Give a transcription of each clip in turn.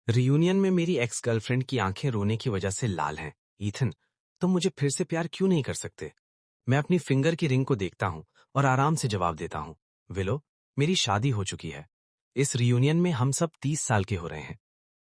Reunion में मेरी ex girlfriend की आंखें रोने की वजह से लाल हैं। ईथन, तुम मुझे फिर से प्यार क्यों नहीं कर सकते? मैं अपनी फिंगर की रिंग को देखता हूँ और आराम से जवाब देता हूँ, विलो, मेरी शादी हो चुकी है। इस रियूनियन में हम सब 30 साल के हो रहे हैं।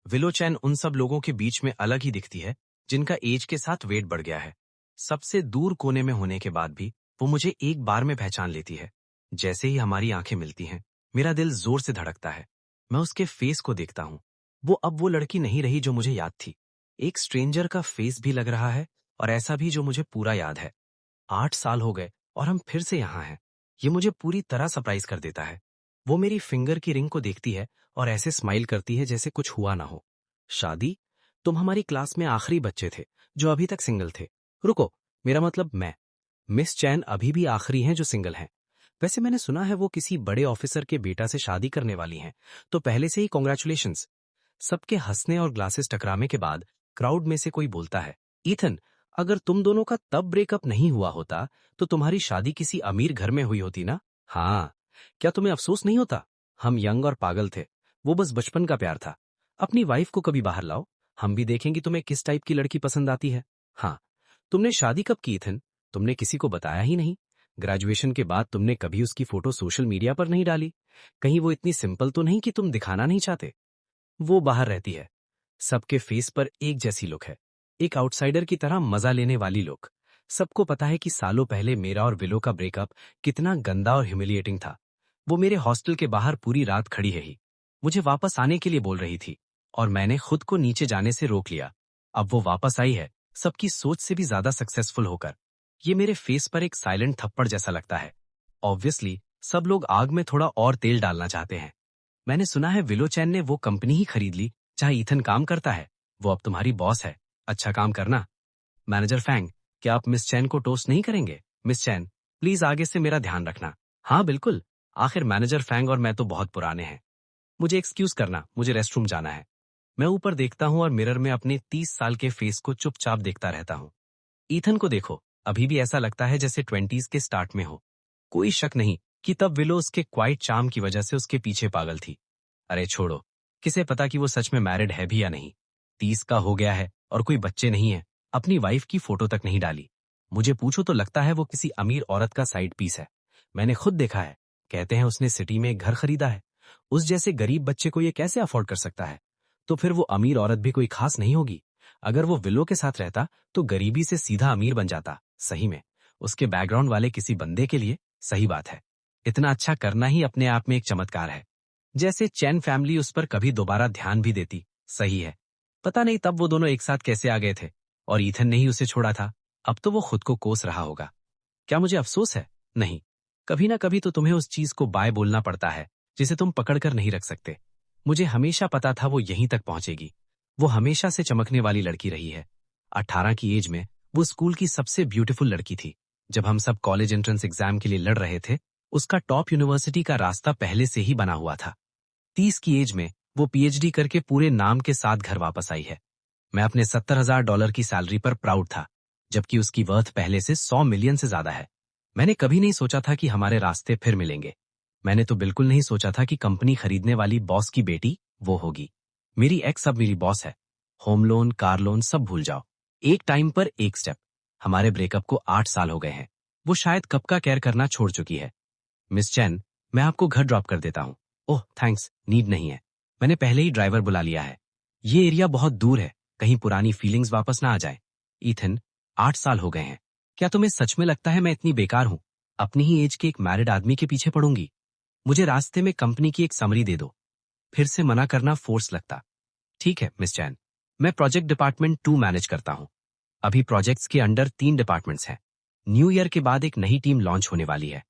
विलो चैन उन सब लोगों के बीच में अलग ही दिखती है जिनका एज के साथ वेट बढ़ गया है। सबसे दूर कोने में होने के बाद भी वो मुझे एक बार में पहचान लेती है। जैसे ही हमारी आंखें मिलती हैं, मेरा दिल जोर से धड़कता है। मैं उसके फेस को देखता हूँ। वो अब वो लड़की नहीं रही जो मुझे याद थी। एक स्ट्रेंजर का फेस भी लग रहा है और ऐसा भी जो मुझे पूरा याद है। 8 साल हो गए और हम फिर से यहाँ हैं। ये मुझे पूरी तरह सरप्राइज कर देता है। वो मेरी फिंगर की रिंग को देखती है और ऐसे स्माइल करती है जैसे कुछ हुआ ना हो। शादी? तुम हमारी क्लास में आखिरी बच्चे थे जो अभी तक सिंगल थे। रुको, मेरा मतलब मैं। मिस चैन अभी भी आखिरी हैं जो सिंगल हैं। वैसे मैंने सुना है वो किसी बड़े ऑफिसर के बेटा से शादी करने वाली हैं, तो पहले से ही कॉन्ग्रेचुलेशंस। सबके हंसने और ग्लासेस टकराने के बाद क्राउड में से कोई बोलता है, ईथन, अगर तुम दोनों का तब ब्रेकअप नहीं हुआ होता तो तुम्हारी शादी किसी अमीर घर में हुई होती ना? हाँ। क्या तुम्हें अफसोस नहीं होता? हम यंग और पागल थे। वो बस बचपन का प्यार था। अपनी वाइफ को कभी बाहर लाओ, हम भी देखेंगे तुम्हें किस टाइप की लड़की पसंद आती है। हाँ। तुमने शादी कब की ईथन? तुमने किसी को बताया ही नहीं। ग्रेजुएशन के बाद तुमने कभी उसकी फोटो सोशल मीडिया पर नहीं डाली। कहीं वो इतनी सिंपल तो नहीं कि तुम दिखाना नहीं चाहते? वो बाहर रहती है। सबके फेस पर एक जैसी लुक है, एक आउटसाइडर की तरह मजा लेने वाली लुक। सबको पता है कि सालों पहले मेरा और विलो का ब्रेकअप कितना गंदा और ह्यूमिलिएटिंग था। वो मेरे हॉस्टल के बाहर पूरी रात खड़ी रही, मुझे वापस आने के लिए बोल रही थी, और मैंने खुद को नीचे जाने से रोक लिया। अब वो वापस आई है, सबकी सोच से भी ज्यादा सक्सेसफुल होकर। ये मेरे फेस पर एक साइलेंट थप्पड़ जैसा लगता है। ऑब्वियसली सब लोग आग में थोड़ा और तेल डालना चाहते हैं। मैंने सुना है विलो चैन ने वो कंपनी ही खरीद ली जहां ईथन काम करता है। वो अब तुम्हारी बॉस है। अच्छा काम करना। मैनेजर फैंग, क्या आप मिस चैन को टोस्ट नहीं करेंगे? मिस चैन, प्लीज आगे से मेरा ध्यान रखना। हाँ बिल्कुल। आखिर मैनेजर फैंग और मैं तो बहुत पुराने हैं। मुझे एक्सक्यूज करना, मुझे रेस्टरूम जाना है। मैं ऊपर देखता हूँ और मिरर में अपने 30 साल के फेस को चुपचाप देखता रहता हूँ। ईथन को देखो, अभी भी ऐसा लगता है जैसे 20s के स्टार्ट में हो। कोई शक नहीं कि तब विलो उसके क्वाइट चार्म की वजह से उसके पीछे पागल थी। अरे छोड़ो, किसे पता कि वो सच में मैरिड है भी या नहीं। 30 का हो गया है और कोई बच्चे नहीं है, अपनी वाइफ की फोटो तक नहीं डाली। मुझे पूछो तो लगता है वो किसी अमीर औरत का साइड पीस है। मैंने खुद देखा है। कहते हैं उसने सिटी में एक घर खरीदा है। उस जैसे गरीब बच्चे को ये कैसे अफोर्ड कर सकता है? तो फिर वो अमीर औरत भी कोई खास नहीं होगी। अगर वो विलो के साथ रहता तो गरीबी से सीधा अमीर बन जाता। सही में उसके बैकग्राउंड वाले किसी बंदे के लिए सही बात है। इतना अच्छा करना ही अपने आप में एक चमत्कार है। जैसे चैन फैमिली उस पर कभी दोबारा ध्यान भी देती। सही है। पता नहीं तब वो दोनों एक साथ कैसे आ गए थे, और ईथन ने ही उसे छोड़ा था। अब तो वो खुद को कोस रहा होगा। क्या मुझे अफसोस है? नहीं। कभी ना कभी तो तुम्हें उस चीज को बाय बोलना पड़ता है जिसे तुम पकड़ कर नहीं रख सकते। मुझे हमेशा पता था वो यहीं तक पहुंचेगी। वो हमेशा से चमकने वाली लड़की रही है। 18 की एज में वो स्कूल की सबसे ब्यूटीफुल लड़की थी। जब हम सब कॉलेज एंट्रेंस एग्जाम के लिए लड़ रहे थे, उसका टॉप यूनिवर्सिटी का रास्ता पहले से ही बना हुआ था। 30 की एज में वो पीएचडी करके पूरे नाम के साथ घर वापस आई है। मैं अपने $70,000 की सैलरी पर प्राउड था, जबकि उसकी वर्थ पहले से 100 मिलियन से ज्यादा है। मैंने कभी नहीं सोचा था कि हमारे रास्ते फिर मिलेंगे। मैंने तो बिल्कुल नहीं सोचा था कि कंपनी खरीदने वाली बॉस की बेटी वो होगी। मेरी एक्स अब मेरी बॉस है। होम लोन, कार लोन सब भूल जाओ। एक टाइम पर एक स्टेप। हमारे ब्रेकअप को 8 साल हो गए हैं। वो शायद कब का केयर करना छोड़ चुकी है। मिस चैन, मैं आपको घर ड्रॉप कर देता हूँ। ओह थैंक्स, नीड नहीं है। मैंने पहले ही ड्राइवर बुला लिया है। ये एरिया बहुत दूर है, कहीं पुरानी फीलिंग्स वापस ना आ जाए। ईथन, 8 साल हो गए हैं। क्या तुम्हें सच में लगता है मैं इतनी बेकार हूँ? अपनी ही एज के एक मैरिड आदमी के पीछे पड़ूंगी? मुझे रास्ते में कंपनी की एक समरी दे दो। फिर से मना करना फोर्स लगता। ठीक है मिस चैन, मैं प्रोजेक्ट डिपार्टमेंट 2 मैनेज करता हूँ। अभी प्रोजेक्ट्स के अंडर 3 डिपार्टमेंट्स हैं। न्यू ईयर के बाद एक नई टीम लॉन्च होने वाली है।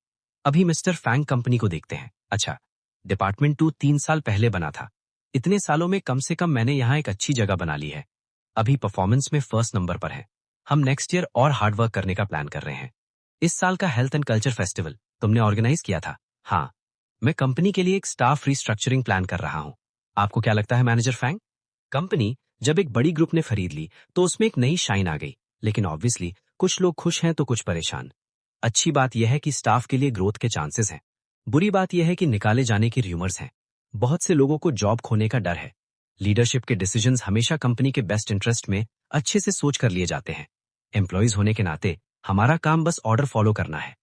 अभी मिस्टर फैंग कंपनी को देखते हैं। अच्छा, डिपार्टमेंट 2 3 साल पहले बना था। इतने सालों में कम से कम मैंने यहाँ एक अच्छी जगह बना ली है। अभी परफॉर्मेंस में फर्स्ट नंबर पर है। हम नेक्स्ट ईयर और हार्ड वर्क करने का प्लान कर रहे हैं। इस साल का हेल्थ एंड कल्चर फेस्टिवल तुमने ऑर्गेनाइज किया था? हाँ। मैं कंपनी के लिए एक स्टाफ रिस्ट्रक्चरिंग प्लान कर रहा हूँ। आपको क्या लगता है मैनेजर फैंग? कंपनी जब एक बड़ी ग्रुप ने खरीद ली तो उसमें एक नई शाइन आ गई, लेकिन ऑब्वियसली कुछ लोग खुश हैं तो कुछ परेशान। अच्छी बात यह है कि स्टाफ के लिए ग्रोथ के चांसेस हैं। बुरी बात यह है कि निकाले जाने की र्यूमर्स हैं। बहुत से लोगों को जॉब खोने का डर है। लीडरशिप के डिसीजंस हमेशा कंपनी के बेस्ट इंटरेस्ट में अच्छे से सोच कर लिए जाते हैं। एम्प्लॉइज होने के नाते हमारा काम बस ऑर्डर फॉलो करना है।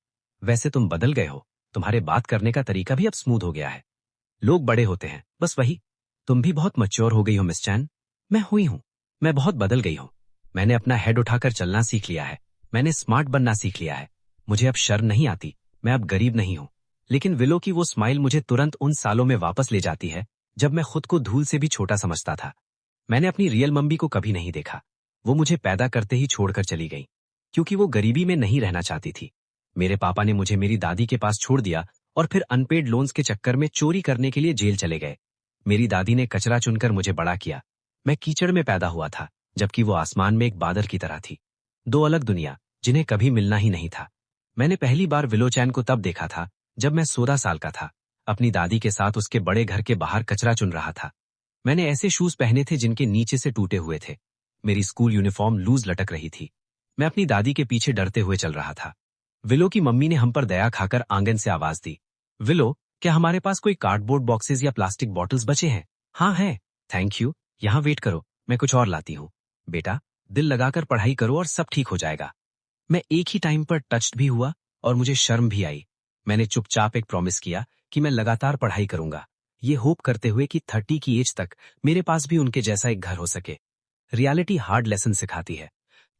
वैसे तुम बदल गए हो, तुम्हारे बात करने का तरीका भी अब स्मूथ हो गया है। लोग बड़े होते हैं, बस वही। तुम भी बहुत मैच्योर हो गई हो मिस चैन। मैं हुई हूं, मैं बहुत बदल गई हूं। मैंने अपना हेड उठाकर चलना सीख लिया है, मैंने स्मार्ट बनना सीख लिया है। मुझे अब शर्म नहीं आती, मैं अब गरीब नहीं हूं। लेकिन विलो की वो स्माइल मुझे तुरंत उन सालों में वापस ले जाती है जब मैं खुद को धूल से भी छोटा समझता था। मैंने अपनी रियल मम्मी को कभी नहीं देखा। वो मुझे पैदा करते ही छोड़कर चली गई, क्योंकि वो गरीबी में नहीं रहना चाहती थी। मेरे पापा ने मुझे मेरी दादी के पास छोड़ दिया और फिर अनपेड लोन्स के चक्कर में चोरी करने के लिए जेल चले गए। मेरी दादी ने कचरा चुनकर मुझे बड़ा किया। मैं कीचड़ में पैदा हुआ था, जबकि वो आसमान में एक बादल की तरह थी। दो अलग दुनिया, जिन्हें कभी मिलना ही नहीं था। मैंने पहली बार विलो चैन को तब देखा था जब मैं 16 साल का था, अपनी दादी के साथ उसके बड़े घर के बाहर कचरा चुन रहा था। मैंने ऐसे शूज पहने थे जिनके नीचे से टूटे हुए थे। मेरी स्कूल यूनिफॉर्म लूज लटक रही थी। मैं अपनी दादी के पीछे डरते हुए चल रहा था। विलो की मम्मी ने हम पर दया खाकर आंगन से आवाज दी, विलो, क्या हमारे पास कोई कार्डबोर्ड बॉक्सेस या प्लास्टिक बॉटल्स बचे हैं? हाँ है। थैंक यू, यहाँ वेट करो, मैं कुछ और लाती हूँ। बेटा, दिल लगाकर पढ़ाई करो और सब ठीक हो जाएगा। मैं एक ही टाइम पर टच्ड भी हुआ और मुझे शर्म भी आई। मैंने चुपचाप एक प्रॉमिस किया कि मैं लगातार पढ़ाई करूंगा, ये होप करते हुए कि 30 की एज तक मेरे पास भी उनके जैसा एक घर हो सके। रियलिटी हार्ड लेसन सिखाती है।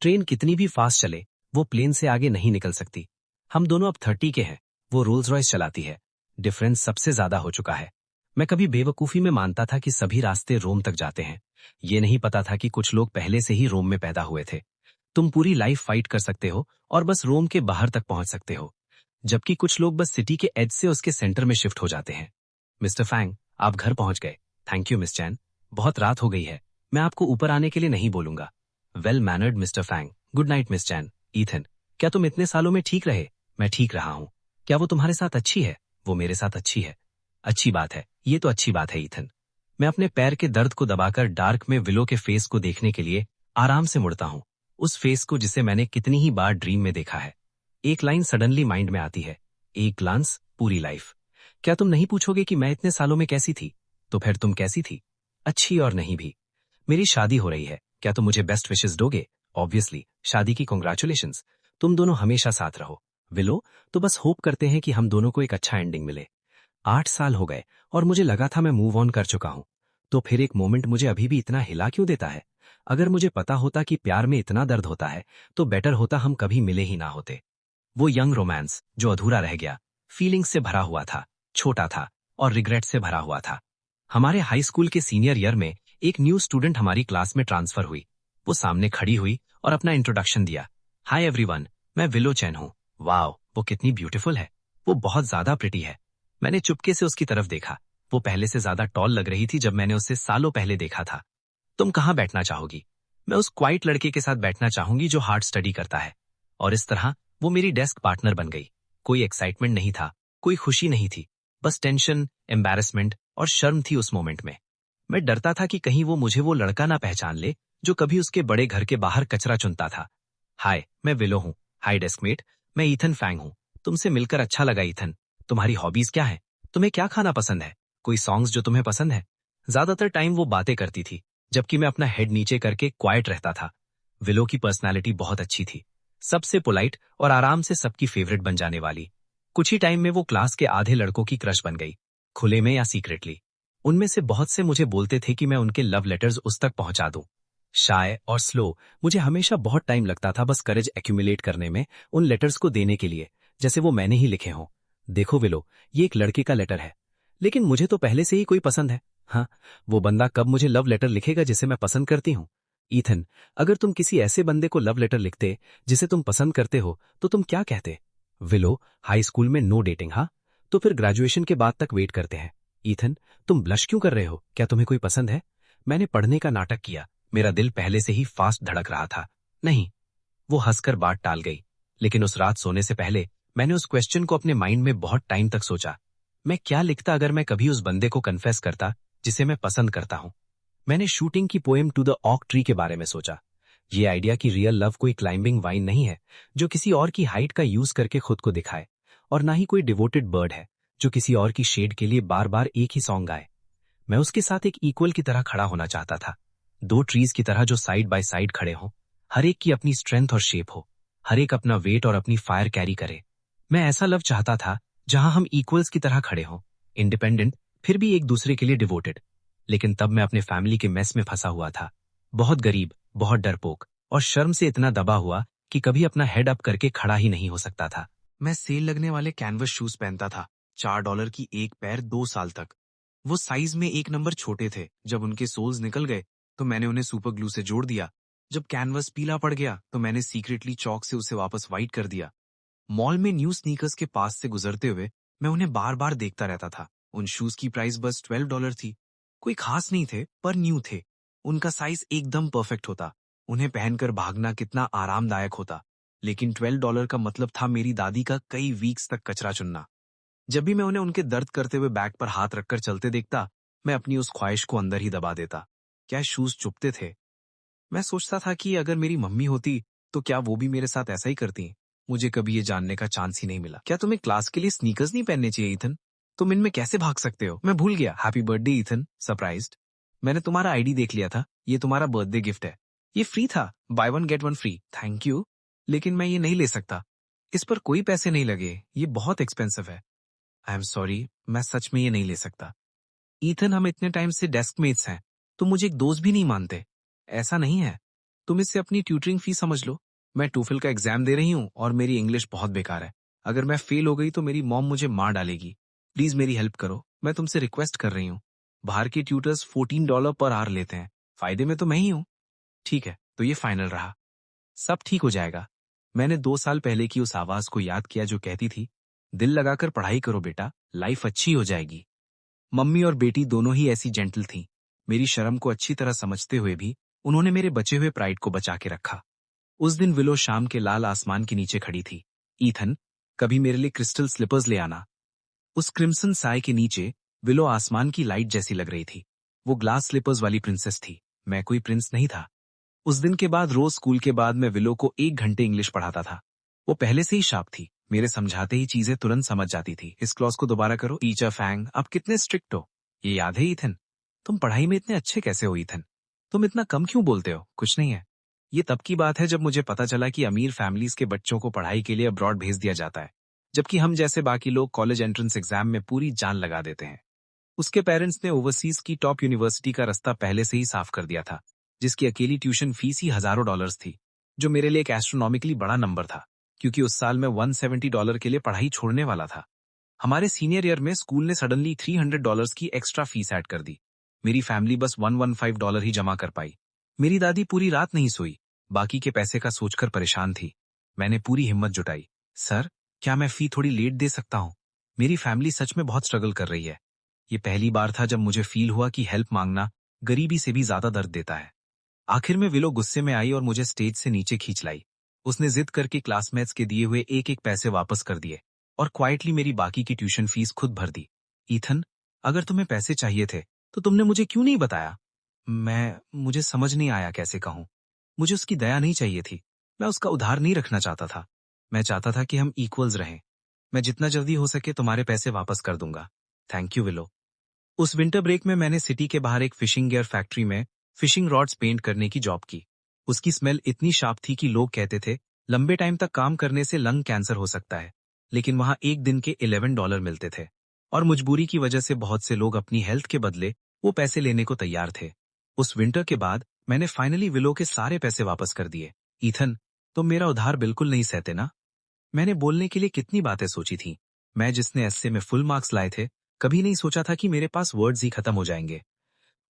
ट्रेन कितनी भी फास्ट चले, वो प्लेन से आगे नहीं निकल सकती। हम दोनों अब 30 के हैं, वो रोल्स रॉयस चलाती है। डिफरेंस सबसे ज्यादा हो चुका है। मैं कभी बेवकूफी में मानता था कि सभी रास्ते रोम तक जाते हैं। ये नहीं पता था कि कुछ लोग पहले से ही रोम में पैदा हुए थे। तुम पूरी लाइफ फाइट कर सकते हो और बस रोम के बाहर तक पहुंच सकते हो, जबकि कुछ लोग बस सिटी के एज से उसके सेंटर में शिफ्ट हो जाते हैं। मिस्टर फैंग, आप घर पहुंच गए। थैंक यू मिस चैन, बहुत रात हो गई है, मैं आपको ऊपर आने के लिए नहीं बोलूंगा। Well mannered mister Fang. Good night miss Chan. Ethan, क्या तुम इतने सालों में ठीक रहे? मैं ठीक रहा हूं। क्या वो तुम्हारे साथ अच्छी है? वो मेरे साथ अच्छी है। अच्छी बात है, ये तो अच्छी बात है ईथन। मैं अपने पैर के दर्द को दबाकर डार्क में विलो के फेस को देखने के लिए आराम से मुड़ता हूं, उस फेस को जिसे मैंने कितनी ही बार ड्रीम में देखा है। एक लाइन सडनली माइंड में आती है, एक ग्लांस पूरी लाइफ। क्या तुम नहीं पूछोगे कि मैं इतने सालों में कैसी थी? तो फिर तुम कैसी थी? अच्छी और नहीं भी। मेरी शादी हो रही है, क्या तुम मुझे बेस्ट विशेस दोगे? ऑब्वियसली, शादी की कॉन्ग्रेचुलेशंस। तुम दोनों हमेशा साथ रहो। विलो, तो बस होप करते हैं कि हम दोनों को एक अच्छा एंडिंग मिले। 8 साल हो गए और मुझे लगा था मैं मूव ऑन कर चुका हूं। तो फिर एक मोमेंट मुझे अभी भी इतना हिला क्यों देता है? अगर मुझे पता होता कि प्यार में इतना दर्द होता है, तो बेटर होता हम कभी मिले ही ना होते। वो यंग रोमांस जो अधूरा रह गया, फीलिंग्स से भरा हुआ था, छोटा था और रिग्रेट से भरा हुआ था। हमारे हाई स्कूल के सीनियर ईयर में एक न्यू स्टूडेंट हमारी क्लास में ट्रांसफर हुई। वो सामने खड़ी हुई और अपना इंट्रोडक्शन दिया। हाय एवरीवन, मैं विलो चैन हूँ। वाओ, वो कितनी ब्यूटीफुल है, वो बहुत ज्यादा प्रिटी है। मैंने चुपके से उसकी तरफ देखा। वो पहले से ज्यादा टॉल लग रही थी जब मैंने उससे सालों पहले देखा था। तुम कहाँ बैठना चाहोगी? मैं उस क्वाइट लड़के के साथ बैठना चाहूंगी जो हार्ड स्टडी करता है। और इस तरह वो मेरी डेस्क पार्टनर बन गई। कोई एक्साइटमेंट नहीं था, कोई खुशी नहीं थी, बस टेंशन, एम्बैरेसमेंट और शर्म थी उस मोमेंट में। मैं डरता था कि कहीं वो मुझे वो लड़का ना पहचान ले जो कभी उसके बड़े घर के बाहर कचरा चुनता था। हाय, मैं विलो हूँ। हाय डेस्कमेट, मैं ईथन फैंग हूँ। तुमसे मिलकर अच्छा लगा ईथन। तुम्हारी हॉबीज क्या है? तुम्हें क्या खाना पसंद है? कोई सॉन्ग्स जो तुम्हें पसंद है? ज्यादातर टाइम वो बातें करती थी, जबकि मैं अपना हेड नीचे करके क्वाइट रहता था। विलो की पर्सनालिटी बहुत अच्छी थी, सबसे पोलाइट और आराम से सबकी फेवरेट बन जाने वाली। कुछ ही टाइम में वो क्लास के आधे लड़कों की क्रश बन गई, खुले में या सीक्रेटली। उनमें से बहुत से मुझे बोलते थे कि मैं उनके लव लेटर्स उस तक पहुंचा दूं। शाय और स्लो, मुझे हमेशा बहुत टाइम लगता था बस करेज एक्यूमुलेट करने में, उन लेटर्स को देने के लिए, जैसे वो मैंने ही लिखे हों। देखो विलो, ये एक लड़के का लेटर है, लेकिन मुझे तो पहले से ही कोई पसंद है। हाँ, वो बंदा कब मुझे लव लेटर लिखेगा जिसे मैं पसंद करती हूँ? ईथन, अगर तुम किसी ऐसे बंदे को लव लेटर लिखते जिसे तुम पसंद करते हो, तो तुम क्या कहते? विलो, हाई स्कूल में नो डेटिंग। हाँ, तो फिर ग्रेजुएशन के बाद तक वेट करते हैं। ईथन, तुम ब्लश क्यों कर रहे हो? क्या तुम्हें कोई पसंद है? मैंने पढ़ने का नाटक किया, मेरा दिल पहले से ही फास्ट धड़क रहा था। नहीं, वो हंसकर बात टाल गई। लेकिन उस रात सोने से पहले मैंने उस क्वेश्चन को अपने माइंड में बहुत टाइम तक सोचा। मैं क्या लिखता अगर मैं कभी उस बंदे को कन्फेस करता जिसे मैं पसंद करता हूं? मैंने शूटिंग की पोएम टू द ऑक ट्री के बारे में सोचा। ये आइडिया कि रियल लव कोई क्लाइंबिंग वाइन नहीं है जो किसी और की हाइट का यूज करके खुद को दिखाए, और ना ही कोई डिवोटेड बर्ड है जो किसी और की शेड के लिए बार बार एक ही सॉन्ग गाए। मैं उसके साथ एक इक्वल की तरह खड़ा होना चाहता था, दो ट्रीज की तरह जो साइड बाय साइड खड़े हों, हर एक की अपनी स्ट्रेंथ और शेप हो, हर एक अपना वेट और अपनी फायर कैरी करे। मैं ऐसा लव चाहता था जहां हम इक्वल्स की तरह खड़े हों, इंडिपेंडेंट फिर भी एक दूसरे के लिए डिवोटेड। लेकिन तब मैं अपने फैमिली के मेस में फंसा हुआ था, बहुत गरीब, बहुत डरपोक और शर्म से इतना दबा हुआ कि कभी अपना हेड अप करके खड़ा ही नहीं हो सकता था। मैं सेल लगने वाले कैनवस शूज पहनता था, $4 की एक पैर 2 साल तक। वो साइज में एक नंबर छोटे थे। जब उनके सोल्स निकल गए तो मैंने उन्हें सुपर ग्लू से जोड़ दिया। जब कैनवस पीला पड़ गया तो मैंने सीक्रेटली चौक से उसे वापस व्हाइट कर दिया। मॉल में न्यू स्नीकर्स के पास से गुजरते हुए मैं उन्हें बार बार देखता रहता था। उन शूज की प्राइस बस $12 थी। कोई खास नहीं थे पर न्यू थे। उनका साइज एकदम परफेक्ट होता। उन्हें पहनकर भागना कितना आरामदायक होता। लेकिन $12 का मतलब था मेरी दादी का कई वीक्स तक कचरा चुनना। जब भी मैं उन्हें उनके दर्द करते हुए बैक पर हाथ रखकर चलते देखता, मैं अपनी उस ख्वाहिश को अंदर ही दबा देता। क्या शूज चुभते थे? मैं सोचता था कि अगर मेरी मम्मी होती तो क्या वो भी मेरे साथ ऐसा ही करती। मुझे कभी ये जानने का चांस ही नहीं मिला। क्या तुम्हें क्लास के लिए स्नीकर्स नहीं पहनने चाहिए ईथन? तुम इनमें कैसे भाग सकते हो? मैं भूल गया। Happy birthday Ethan, surprised. मैंने तुम्हारा आईडी देख लिया था। ये तुम्हारा बर्थडे गिफ्ट है। ये फ्री था, by one get one free. Thank you, लेकिन मैं ये नहीं ले सकता। इस पर कोई पैसे नहीं लगे। ये बहुत एक्सपेंसिव है। आई एम सॉरी, मैं सच में ये नहीं ले सकता। ईथन, हम इतने टाइम से डेस्क मेट्स हैं। तुम मुझे एक दोस्त भी नहीं मानते। ऐसा नहीं है। तुम इससे अपनी ट्यूटरिंग फीस समझ लो। मैं टोफल का एग्जाम दे रही हूँ और मेरी इंग्लिश बहुत बेकार है। अगर मैं फेल हो गई तो मेरी मॉम मुझे मार डालेगी। प्लीज मेरी हेल्प करो। मैं तुमसे रिक्वेस्ट कर रही हूँ। बाहर के ट्यूटर्स $14 पर आवर लेते हैं। फायदे में तो मैं ही हूँ। ठीक है, तो ये फाइनल रहा। सब ठीक हो जाएगा। मैंने 2 साल पहले की उस आवाज को याद किया जो कहती थी, दिल लगाकर पढ़ाई करो बेटा, लाइफ अच्छी हो जाएगी। मम्मी और बेटी दोनों ही ऐसी जेंटल थीं। मेरी शर्म को अच्छी तरह समझते हुए भी उन्होंने मेरे बचे हुए प्राइड को बचा के रखा। उस दिन विलो शाम के लाल आसमान के नीचे खड़ी थी। ईथन, कभी मेरे लिए क्रिस्टल स्लिपर्स ले आना। उस क्रिम्सन साय के नीचे विलो आसमान की लाइट जैसी लग रही थी। वो ग्लास स्लिपर्स वाली प्रिंसेस थी। मैं कोई प्रिंस नहीं था। उस दिन के बाद रोज स्कूल के बाद मैं विलो को 1 घंटे इंग्लिश पढ़ाता था। वो पहले से ही शार्प थी। मेरे समझाते ही चीजें तुरंत समझ जाती थी। इस क्लॉज को दोबारा करो। टीचर फैंग, आप कितने स्ट्रिक्ट हो। ये याद है ईथन? तुम पढ़ाई में इतने अच्छे कैसे हो ईथन? तुम इतना कम क्यों बोलते हो? कुछ नहीं है। ये तब की बात है जब मुझे पता चला कि अमीर फैमिलीज के बच्चों को पढ़ाई के लिए अब्रॉड भेज दिया जाता है, जबकि हम जैसे बाकी लोग कॉलेज एंट्रेंस एग्जाम में पूरी जान लगा देते हैं। उसके पेरेंट्स ने ओवरसीज की टॉप यूनिवर्सिटी का रास्ता पहले से ही साफ कर दिया था, जिसकी अकेली ट्यूशन फीस ही हजारों डॉलर्स थी, जो मेरे लिए एक एस्ट्रोनॉमिकली बड़ा नंबर था, क्योंकि उस साल मैं $170 के लिए पढ़ाई छोड़ने वाला था। हमारे सीनियर ईयर में स्कूल ने सडनली $300 की एक्स्ट्रा फीस ऐड कर दी। मेरी फैमिली बस $115 ही जमा कर पाई। मेरी दादी पूरी रात नहीं सोई, बाकी के पैसे का सोचकर परेशान थी। मैंने पूरी हिम्मत जुटाई। सर, क्या मैं फी थोड़ी लेट दे सकता हूँ? मेरी फैमिली सच में बहुत स्ट्रगल कर रही है। ये पहली बार था जब मुझे फील हुआ कि हेल्प मांगना गरीबी से भी ज्यादा दर्द देता है। आखिर में विलो गुस्से में आई और मुझे स्टेज से नीचे खींच लाई। उसने जिद करके क्लासमेट्स के दिए हुए एक एक पैसे वापस कर दिए और क्वाइटली मेरी बाकी की ट्यूशन फीस खुद भर दी। ईथन, अगर तुम्हें पैसे चाहिए थे तो तुमने मुझे क्यों नहीं बताया? मुझे समझ नहीं आया कैसे कहूं। मुझे उसकी दया नहीं चाहिए थी। मैं उसका उधार नहीं रखना चाहता था। मैं चाहता था कि हम इक्वल्स रहें। मैं जितना जल्दी हो सके तुम्हारे पैसे वापस कर दूंगा। Thank you willow. उस विंटर ब्रेक में मैंने सिटी के बाहर एक फिशिंग गियर फैक्ट्री में फिशिंग रॉड्स पेंट करने की जॉब की। उसकी स्मेल इतनी शार्प थी कि लोग कहते थे लंबे टाइम तक काम करने से लंग कैंसर हो सकता है, लेकिन वहां एक दिन के $11 मिलते थे और मजबूरी की वजह से बहुत से लोग अपनी हेल्थ के बदले वो पैसे लेने को तैयार थे। उस विंटर के बाद मैंने फाइनली विलो के सारे पैसे वापस कर दिए। ईथन, तुम मेरा उधार बिल्कुल नहीं सहते ना? मैंने बोलने के लिए कितनी बातें सोची थी। मैं जिसने एस्से में फुल मार्क्स लाए थे, कभी नहीं सोचा था कि मेरे पास वर्ड्स ही खत्म हो जाएंगे।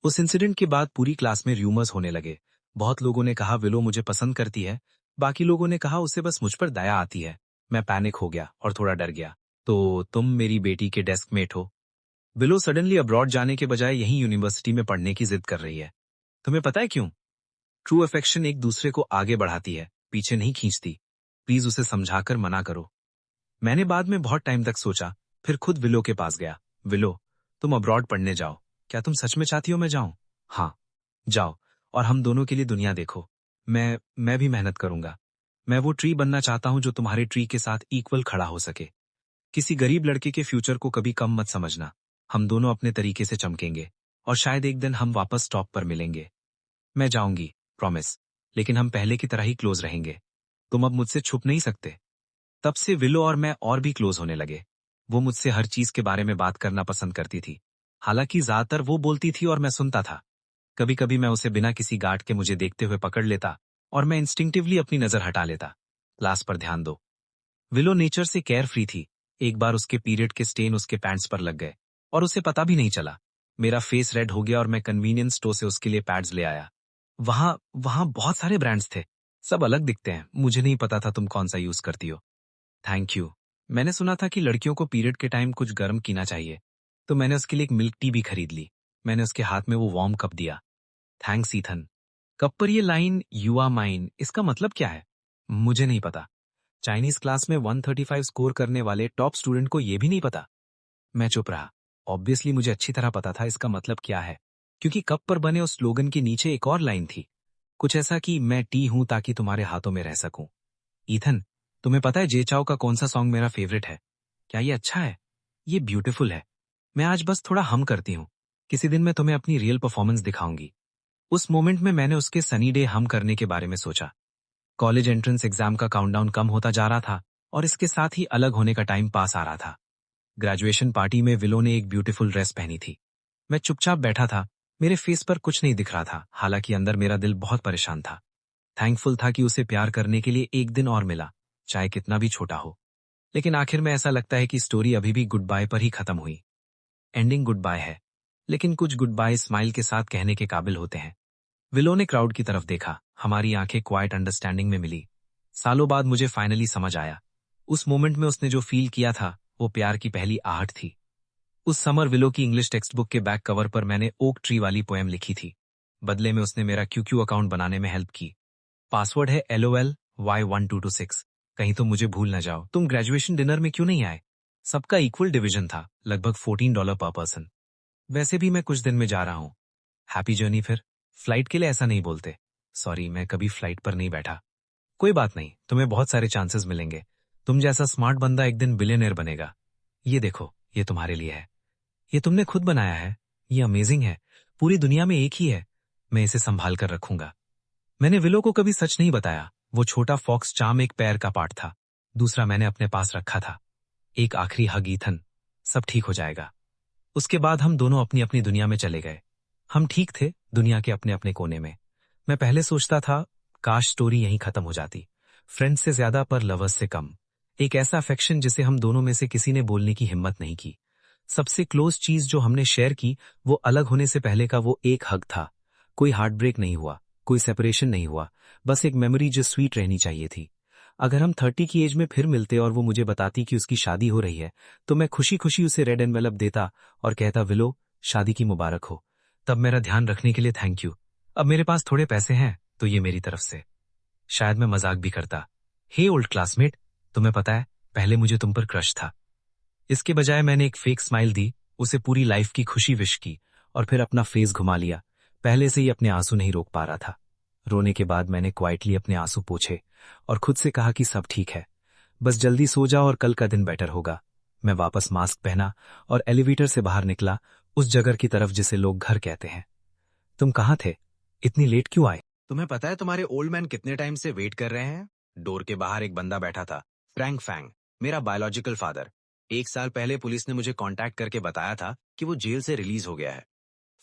उस इंसिडेंट के बाद पूरी क्लास में र्यूमर्स होने लगे। बहुत लोगों ने कहा विलो मुझे पसंद करती है, बाकी लोगों ने कहा उसे बस मुझ पर दया आती है। मैं पैनिक हो गया और थोड़ा डर गया। तो तुम मेरी बेटी के डेस्क मेट हो? विलो सडनली अब्रॉड जाने के बजाय यहीं यूनिवर्सिटी में पढ़ने की जिद कर रही है। तुम्हें पता है क्यों? ट्रू अफेक्शन एक दूसरे को आगे बढ़ाती है, पीछे नहीं खींचती। प्लीज उसे समझाकर मना करो। मैंने बाद में बहुत टाइम तक सोचा, फिर खुद विलो के पास गया। विलो, तुम अब्रॉड पढ़ने जाओ। क्या तुम सच में चाहती हो मैं जाऊं? हाँ, जाओ और हम दोनों के लिए दुनिया देखो। मैं भी मेहनत करूंगा। मैं वो ट्री बनना चाहता हूं जो तुम्हारे ट्री के साथ इक्वल खड़ा हो सके। किसी गरीब लड़के के फ्यूचर को कभी कम मत समझना। हम दोनों अपने तरीके से चमकेंगे। और शायद एक दिन हम वापस स्टॉप पर मिलेंगे। मैं जाऊंगी, प्रॉमिस, लेकिन हम पहले की तरह ही क्लोज रहेंगे। तुम अब मुझसे छुप नहीं सकते। तब से विलो और मैं और भी क्लोज होने लगे। वो मुझसे हर चीज के बारे में बात करना पसंद करती थी। हालांकि ज्यादातर वो बोलती थी और मैं सुनता था। कभी कभी मैं उसे बिना किसी गार्ड के मुझे देखते हुए पकड़ लेता और मैं इंस्टिंक्टिवली अपनी नजर हटा लेता। क्लास पर ध्यान दो। विलो नेचर से केयर फ्री थी। एक बार उसके पीरियड के स्टेन उसके पैंट्स पर लग गए और उसे पता भी नहीं चला। मेरा फेस रेड हो गया और मैं कन्वीनियंस स्टोर से उसके लिए पैड्स ले आया। वहां वहां बहुत सारे ब्रांड्स थे। सब अलग दिखते हैं। मुझे नहीं पता था तुम कौन सा यूज करती हो। Thank you. मैंने सुना था कि लड़कियों को पीरियड के टाइम कुछ गर्म पीना चाहिए, तो मैंने उसके लिए एक मिल्क टी भी खरीद ली। मैंने उसके हाथ में वो वार्म कप दिया। Thanks Ethan. कप पर ये लाइन यू आर माइन, इसका मतलब क्या है? मुझे नहीं पता। चाइनीज क्लास में 135 स्कोर करने वाले टॉप स्टूडेंट को ये भी नहीं पता। मैं चुप रहा। ऑब्वियसली मुझे अच्छी तरह पता था इसका मतलब क्या है, क्योंकि कप पर बने उस स्लोगन के नीचे एक और लाइन थी। कुछ ऐसा कि मैं टी हूं ताकि तुम्हारे हाथों में रह सकूं। ईथन, तुम्हें पता है जे चाओ का कौन सा सॉन्ग मेरा फेवरेट है? क्या ये अच्छा है? ये ब्यूटीफुल है। मैं आज बस थोड़ा हम करती हूँ। किसी दिन मैं तुम्हें अपनी रियल परफॉर्मेंस दिखाऊंगी। उस मोमेंट में मैंने उसके सनी डे हम करने के बारे में सोचा। कॉलेज एंट्रेंस एग्जाम का काउंटडाउन कम होता जा रहा था और इसके साथ ही अलग होने का टाइम पास आ रहा था। ग्रेजुएशन पार्टी में विलो ने एक ब्यूटीफुल ड्रेस पहनी थी। मैं चुपचाप बैठा था। मेरे फेस पर कुछ नहीं दिख रहा था, हालांकि अंदर मेरा दिल बहुत परेशान था। थैंकफुल था कि उसे प्यार करने के लिए एक दिन और मिला, चाहे कितना भी छोटा हो। लेकिन आखिर में ऐसा लगता है कि स्टोरी अभी भी गुड बाय पर ही खत्म हुई। एंडिंग गुड बाय है, लेकिन कुछ गुड बाय स्माइल के साथ कहने के काबिल होते हैं। विलो ने क्राउड की तरफ देखा। हमारी आंखें क्वाइट अंडरस्टैंडिंग में मिली। सालों बाद मुझे फाइनली समझ आया। उस मोमेंट में उसने जो फील किया था वो प्यार की पहली आहट थी। उस समर विलो की इंग्लिश टेक्स्ट बुक के बैक कवर पर मैंने ओक ट्री वाली पोएम लिखी थी। बदले में उसने मेरा क्यूक्यू अकाउंट बनाने में हेल्प की। पासवर्ड है LOLY1226। कहीं तुम मुझे भूल न जाओ। तुम ग्रेजुएशन डिनर में क्यों नहीं आए? सबका इक्वल डिवीजन था, लगभग $14 पर पर्सन। वैसे भी मैं कुछ दिन में जा रहा हूँ। हैप्पी जर्नी फिर। फ्लाइट के लिए ऐसा नहीं बोलते। सॉरी, मैं कभी फ्लाइट पर नहीं बैठा। कोई बात नहीं, तुम्हें बहुत सारे चांसेस मिलेंगे। तुम जैसा स्मार्ट बंदा एक दिन बिलियनर बनेगा। ये देखो, ये तुम्हारे लिए है। ये तुमने खुद बनाया है। ये अमेजिंग है। पूरी दुनिया में एक ही है। मैं इसे संभाल कर रखूंगा। मैंने विलो को कभी सच नहीं बताया। वो छोटा फॉक्स चार्म एक पैर का पार्ट था, दूसरा मैंने अपने पास रखा था। एक आखिरी हग ईथन, सब ठीक हो जाएगा। उसके बाद हम दोनों अपनी अपनी दुनिया में चले गए। हम ठीक थे, दुनिया के अपने अपने कोने में। मैं पहले सोचता था काश स्टोरी यहीं खत्म हो जाती। फ्रेंड्स से ज्यादा पर लवर्स से कम। एक ऐसा अफेक्शन जिसे हम दोनों में से किसी ने बोलने की हिम्मत नहीं की। सबसे क्लोज चीज जो हमने शेयर की वो अलग होने से पहले का वो एक हग था। कोई हार्ट ब्रेक नहीं हुआ, कोई सेपरेशन नहीं हुआ, बस एक मेमोरी जो स्वीट रहनी चाहिए थी। अगर हम 30 की एज में फिर मिलते और वो मुझे बताती कि उसकी शादी हो रही है, तो मैं खुशी खुशी उसे रेड एनवेलप देता और कहता विलो, शादी की मुबारक हो। तब मेरा ध्यान रखने के लिए थैंक यू। अब मेरे पास थोड़े पैसे हैं तो ये मेरी तरफ से। शायद मैं मजाक भी करता। हे ओल्ड क्लासमेट, तुम्हें पता है पहले मुझे तुम पर क्रश था। इसके बजाय मैंने एक फेक स्माइल दी, उसे पूरी लाइफ की खुशी विश की और फिर अपना फेस घुमा लिया। पहले से ही अपने आंसू नहीं रोक पा रहा था। रोने के बाद मैंने क्वाइटली अपने आंसू पोंछे और खुद से कहा कि सब ठीक है, बस जल्दी सो जाओ और कल का दिन बेटर होगा। मैं वापस मास्क पहना और एलिवेटर से बाहर निकला, उस जगह की तरफ जिसे लोग घर कहते हैं। तुम कहाँ थे? इतनी लेट क्यों आए? तुम्हें पता है तुम्हारे ओल्ड मैन कितने टाइम से वेट कर रहे हैं? डोर के बाहर एक बंदा बैठा था, फ्रैंक फैंग, मेरा बायोलॉजिकल फादर। 1 साल पहले पुलिस ने मुझे कांटेक्ट करके बताया था कि वो जेल से रिलीज हो गया है।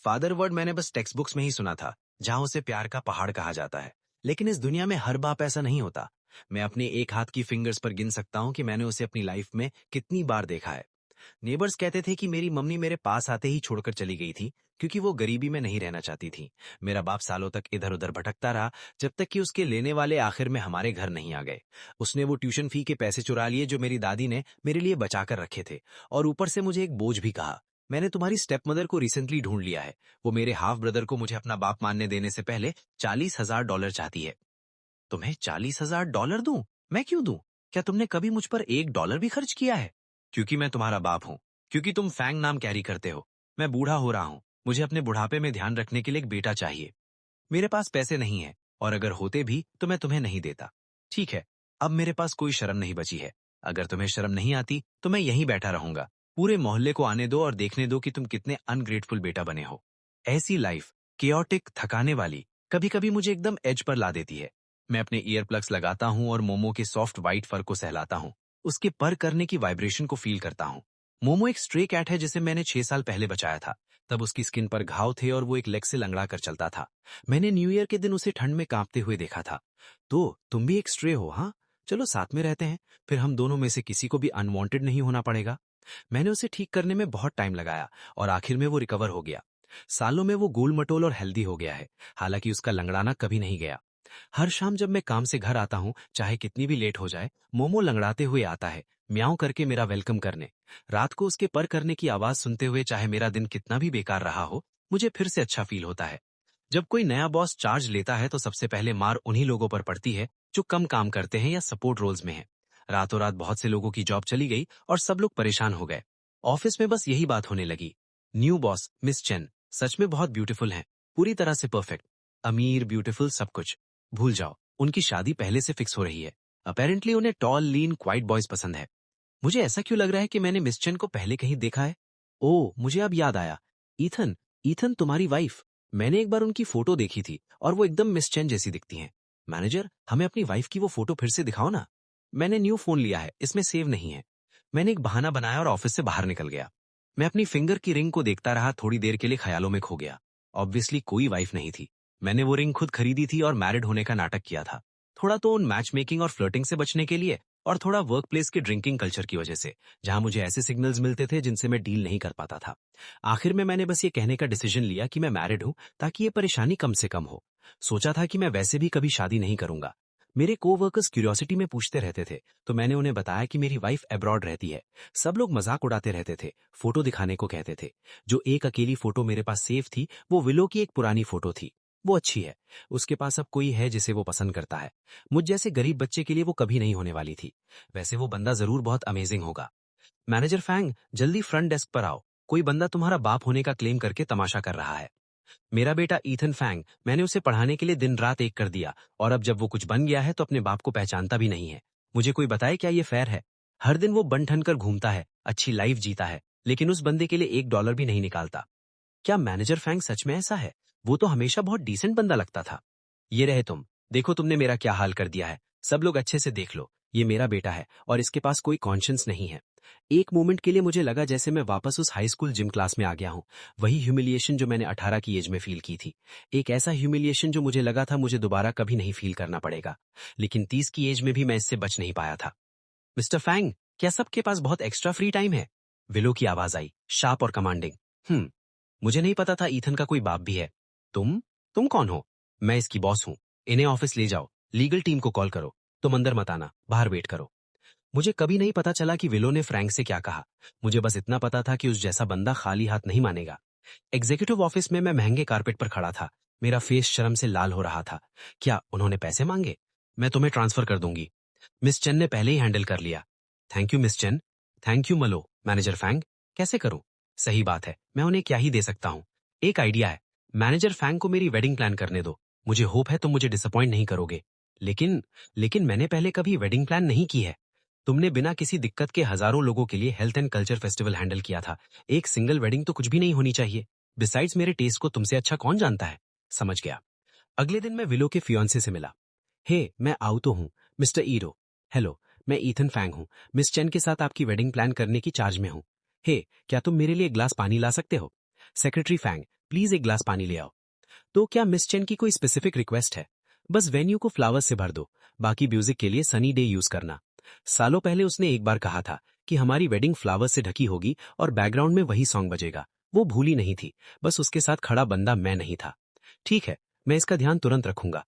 फादर वर्ड मैंने बस टेक्स्ट बुक्स में ही सुना था, जहां उसे प्यार का पहाड़ कहा जाता है। लेकिन इस दुनिया में हर बाप ऐसा नहीं होता। मैं अपने एक हाथ की फिंगर्स पर गिन सकता हूँ कि मैंने उसे अपनी लाइफ में कितनी बार देखा है। नेबर्स कहते थे कि मेरी मम्मी मेरे पास आते ही छोड़कर चली गई थी, क्योंकि वो गरीबी में नहीं रहना चाहती थी। मेरा बाप सालों तक इधर उधर भटकता रहा, जब तक कि उसके लेने वाले आखिर में हमारे घर नहीं आ गए। उसने वो ट्यूशन फी के पैसे चुरा लिए जो मेरी दादी ने मेरे लिए बचा कर रखे थे, और ऊपर से मुझे एक बोझ भी कहा। मैंने तुम्हारी स्टेप मदर को रिसेंटली ढूंढ लिया है। वो मेरे हाफ ब्रदर को मुझे अपना बाप मानने देने से पहले $40,000 चाहती है। तुम्हें $40,000 दूं? मैं क्यों दूं? क्या तुमने कभी मुझ पर $1 भी खर्च किया है? क्योंकि मैं तुम्हारा बाप हूं, क्योंकि तुम फैंग नाम कैरी करते हो। मैं बूढ़ा हो रहा हूं, मुझे अपने बुढ़ापे में ध्यान रखने के लिए एक बेटा चाहिए। मेरे पास पैसे नहीं है, और अगर होते भी तो मैं तुम्हें नहीं देता। ठीक है, अब मेरे पास कोई शर्म नहीं बची है। अगर तुम्हें शर्म नहीं आती तो मैं यहीं बैठा रहूंगा। पूरे मोहल्ले को आने दो और देखने दो कि तुम कितने अनग्रेटफुल बेटा बने हो। ऐसी लाइफ केओटिक, थकाने वाली, कभी कभी मुझे एकदम एज पर ला देती है। मैं अपने ईयर प्लग्स लगाता हूँ और मोमो के सॉफ्ट व्हाइट फर को सहलाता हूँ। उसके पर करने की वाइब्रेशन को फील करता हूँ। मोमो एक स्ट्रे कैट है जिसे मैंने 6 साल पहले बचाया था। तब उसकी स्किन पर घाव थे और वो एक लेग से लंगड़ा कर चलता था। मैंने न्यू ईयर के दिन उसे ठंड में कांपते हुए देखा था। तो तुम भी एक स्ट्रे हो, हाँ? चलो साथ में रहते हैं, फिर हम दोनों में से किसी को भी अनवांटेड नहीं होना पड़ेगा। मैंने उसे ठीक करने में बहुत टाइम लगाया और आखिर में वो रिकवर हो गया। सालों में वो गोल मटोल और हेल्दी हो गया है, हालांकि उसका लंगड़ाना कभी नहीं गया। हर शाम जब मैं काम से घर आता हूँ, चाहे कितनी भी लेट हो जाए, मोमो लंगड़ाते हुए आता है, म्याऊं करके मेरा वेलकम करने। रात को उसके पर करने की आवाज सुनते हुए, चाहे मेरा दिन कितना भी बेकार रहा हो, मुझे फिर से अच्छा फील होता है। जब कोई नया बॉस चार्ज लेता है तो सबसे पहले मार उन्हीं लोगों पर पड़ती है जो कम काम करते हैं या सपोर्ट रोल्स में हैं। रातों रात बहुत से लोगों की जॉब चली गई और सब लोग परेशान हो गए। ऑफिस में बस यही बात होने लगी। न्यू बॉस मिस चेन सच में बहुत ब्यूटीफुल हैं, पूरी तरह से परफेक्ट, अमीर, ब्यूटीफुल, सब कुछ। भूल जाओ, उनकी शादी पहले से फिक्स हो रही है। अपेरेंटली उन्हें टॉल, लीन, क्वाइट बॉयज पसंद है। मुझे ऐसा क्यों लग रहा है कि मैंने मिस चेन को पहले कहीं देखा है? ओह, मुझे अब याद आया। ईथन, ईथन तुम्हारी वाइफ। मैंने एक बार उनकी फोटो देखी थी और वो एकदम मिस चेन जैसी दिखती हैं। मैनेजर, हमें अपनी वाइफ की वो फोटो फिर से दिखाओ ना। मैंने न्यू फोन लिया है, इसमें सेव नहीं है। मैंने एक बहाना बनाया और ऑफिस से बाहर निकल गया। मैं अपनी फिंगर की रिंग को देखता रहा, थोड़ी देर के लिए ख्यालों में खो गया। ऑब्वियसली कोई वाइफ नहीं थी। मैंने वो रिंग खुद खरीदी थी और मैरिड होने का नाटक किया था। थोड़ा तो उन मैच मेकिंग और फ्लर्टिंग से बचने के लिए, और थोड़ा वर्क प्लेस के ड्रिंकिंग कल्चर की वजह से, जहां मुझे ऐसे सिग्नल्स मिलते थे जिनसे मैं डील नहीं कर पाता था। आखिर में मैंने बस ये कहने का डिसीजन लिया कि मैं मैरिड हूं, ताकि ये परेशानी कम से कम हो। सोचा था कि मैं वैसे भी कभी शादी नहीं करूंगा। मेरे कोवर्कर्स क्यूरियोसिटी में पूछते रहते थे, तो मैंने उन्हें बताया कि मेरी वाइफ अब्रॉड रहती है। सब लोग मजाक उड़ाते रहते थे, फोटो दिखाने को कहते थे। जो एक अकेली फोटो मेरे पास सेव थी, वो विलो की एक पुरानी फोटो थी। वो अच्छी है, उसके पास अब कोई है जिसे वो पसंद करता है। मुझ जैसे गरीब बच्चे के लिए वो कभी नहीं होने वाली थी। वैसे वो बंदा जरूर बहुत अमेजिंग होगा। मैनेजर फैंग, जल्दी फ्रंट डेस्क पर आओ, कोई बंदा तुम्हारा बाप होने का क्लेम करके तमाशा कर रहा है। मेरा बेटा ईथन फैंग, मैंने उसे पढ़ाने के लिए दिन रात एक कर दिया, और अब जब वो कुछ बन गया है तो अपने बाप को पहचानता भी नहीं है। मुझे कोई बताए क्या ये फेयर है? हर दिन वो बन ठन कर घूमता है, अच्छी लाइफ जीता है, लेकिन उस बंदे के लिए $1 भी नहीं निकालता। क्या मैनेजर फैंग सच में ऐसा है? वो तो हमेशा बहुत डिसेंट बंदा लगता था। ये रहे तुम, देखो तुमने मेरा क्या हाल कर दिया है। सब लोग अच्छे से देख लो, ये मेरा बेटा है और इसके पास कोई कॉन्शियंस नहीं है। एक मोमेंट के लिए मुझे लगा जैसे मैं वापस उस हाई स्कूल जिम क्लास में आ गया हूँ। वही ह्यूमिलिएशन जो मैंने 18 की एज में फील की थी। एक ऐसा ह्यूमिलिएशन जो मुझे लगा था मुझे दोबारा कभी नहीं फील करना पड़ेगा। लेकिन 30 की एज में भी मैं इससे बच नहीं पाया था। मिस्टर फैंग, क्या सबके पास बहुत एक्स्ट्रा फ्री टाइम है? विलो की आवाज आई, शार्प और कमांडिंग। मुझे नहीं पता था ईथन का कोई बाप भी है। तुम कौन हो? मैं इसकी बॉस हूँ। इन्हें ऑफिस ले जाओ, लीगल टीम को कॉल करो। तुम अंदर मत आना, बाहर वेट करो। मुझे कभी नहीं पता चला कि विलो ने फ्रैंक से क्या कहा। मुझे बस इतना पता था कि उस जैसा बंदा खाली हाथ नहीं मानेगा। एग्जीक्यूटिव ऑफिस में मैं महंगे कारपेट पर खड़ा था। मेरा फेस शर्म से लाल हो रहा था। क्या उन्होंने पैसे मांगे? मैं तुम्हें ट्रांसफर कर दूंगी। मिस चेन ने पहले ही हैंडल कर लिया। Thank you miss Chen. Thank you Mallow. Manager Fang, कैसे करूं? सही बात है, मैं उन्हें क्या ही दे सकता हूं। एक आइडिया है, मैनेजर फैंग को मेरी वेडिंग प्लान करने दो। मुझे होप है तुम मुझे डिसअपॉइंट नहीं करोगे। लेकिन लेकिन मैंने पहले कभी वेडिंग प्लान नहीं की है। तुमने बिना किसी दिक्कत के हजारों लोगों के लिए health and culture festival handle किया था। एक सिंगल वेडिंग तो कुछ भी नहीं होनी चाहिए। बिसाइड्स मेरे टेस्ट को तुमसे अच्छा कौन जानता है? समझ गया। अगले दिन मैं विलो के फियांसे से मिला। हे, मैं आऊ तो हूँ, मिस्टर ईरो। हेलो, मैं ईथन फैंग हूँ। मिस चेन के साथ आपकी वेडिंग प्लान करने की चार्ज में हूँ। हे, क्या तुम मेरे लिए एक ग्लास पानी ला सकते हो? सेक्रेटरी फैंग, प्लीज एक ग्लास पानी ले आओ। तो क्या मिस चेन की कोई स्पेसिफिक रिक्वेस्ट है? बस वेन्यू को फ्लावर्स से भर दो, बाकी म्यूजिक के लिए सनी डे यूज करना। सालों पहले उसने एक बार कहा था कि हमारी वेडिंग फ्लावर्स से ढकी होगी और बैकग्राउंड में वही सॉन्ग बजेगा। वो भूली नहीं थी, बस उसके साथ खड़ा बंदा मैं नहीं था। ठीक है, मैं इसका ध्यान तुरंत रखूंगा।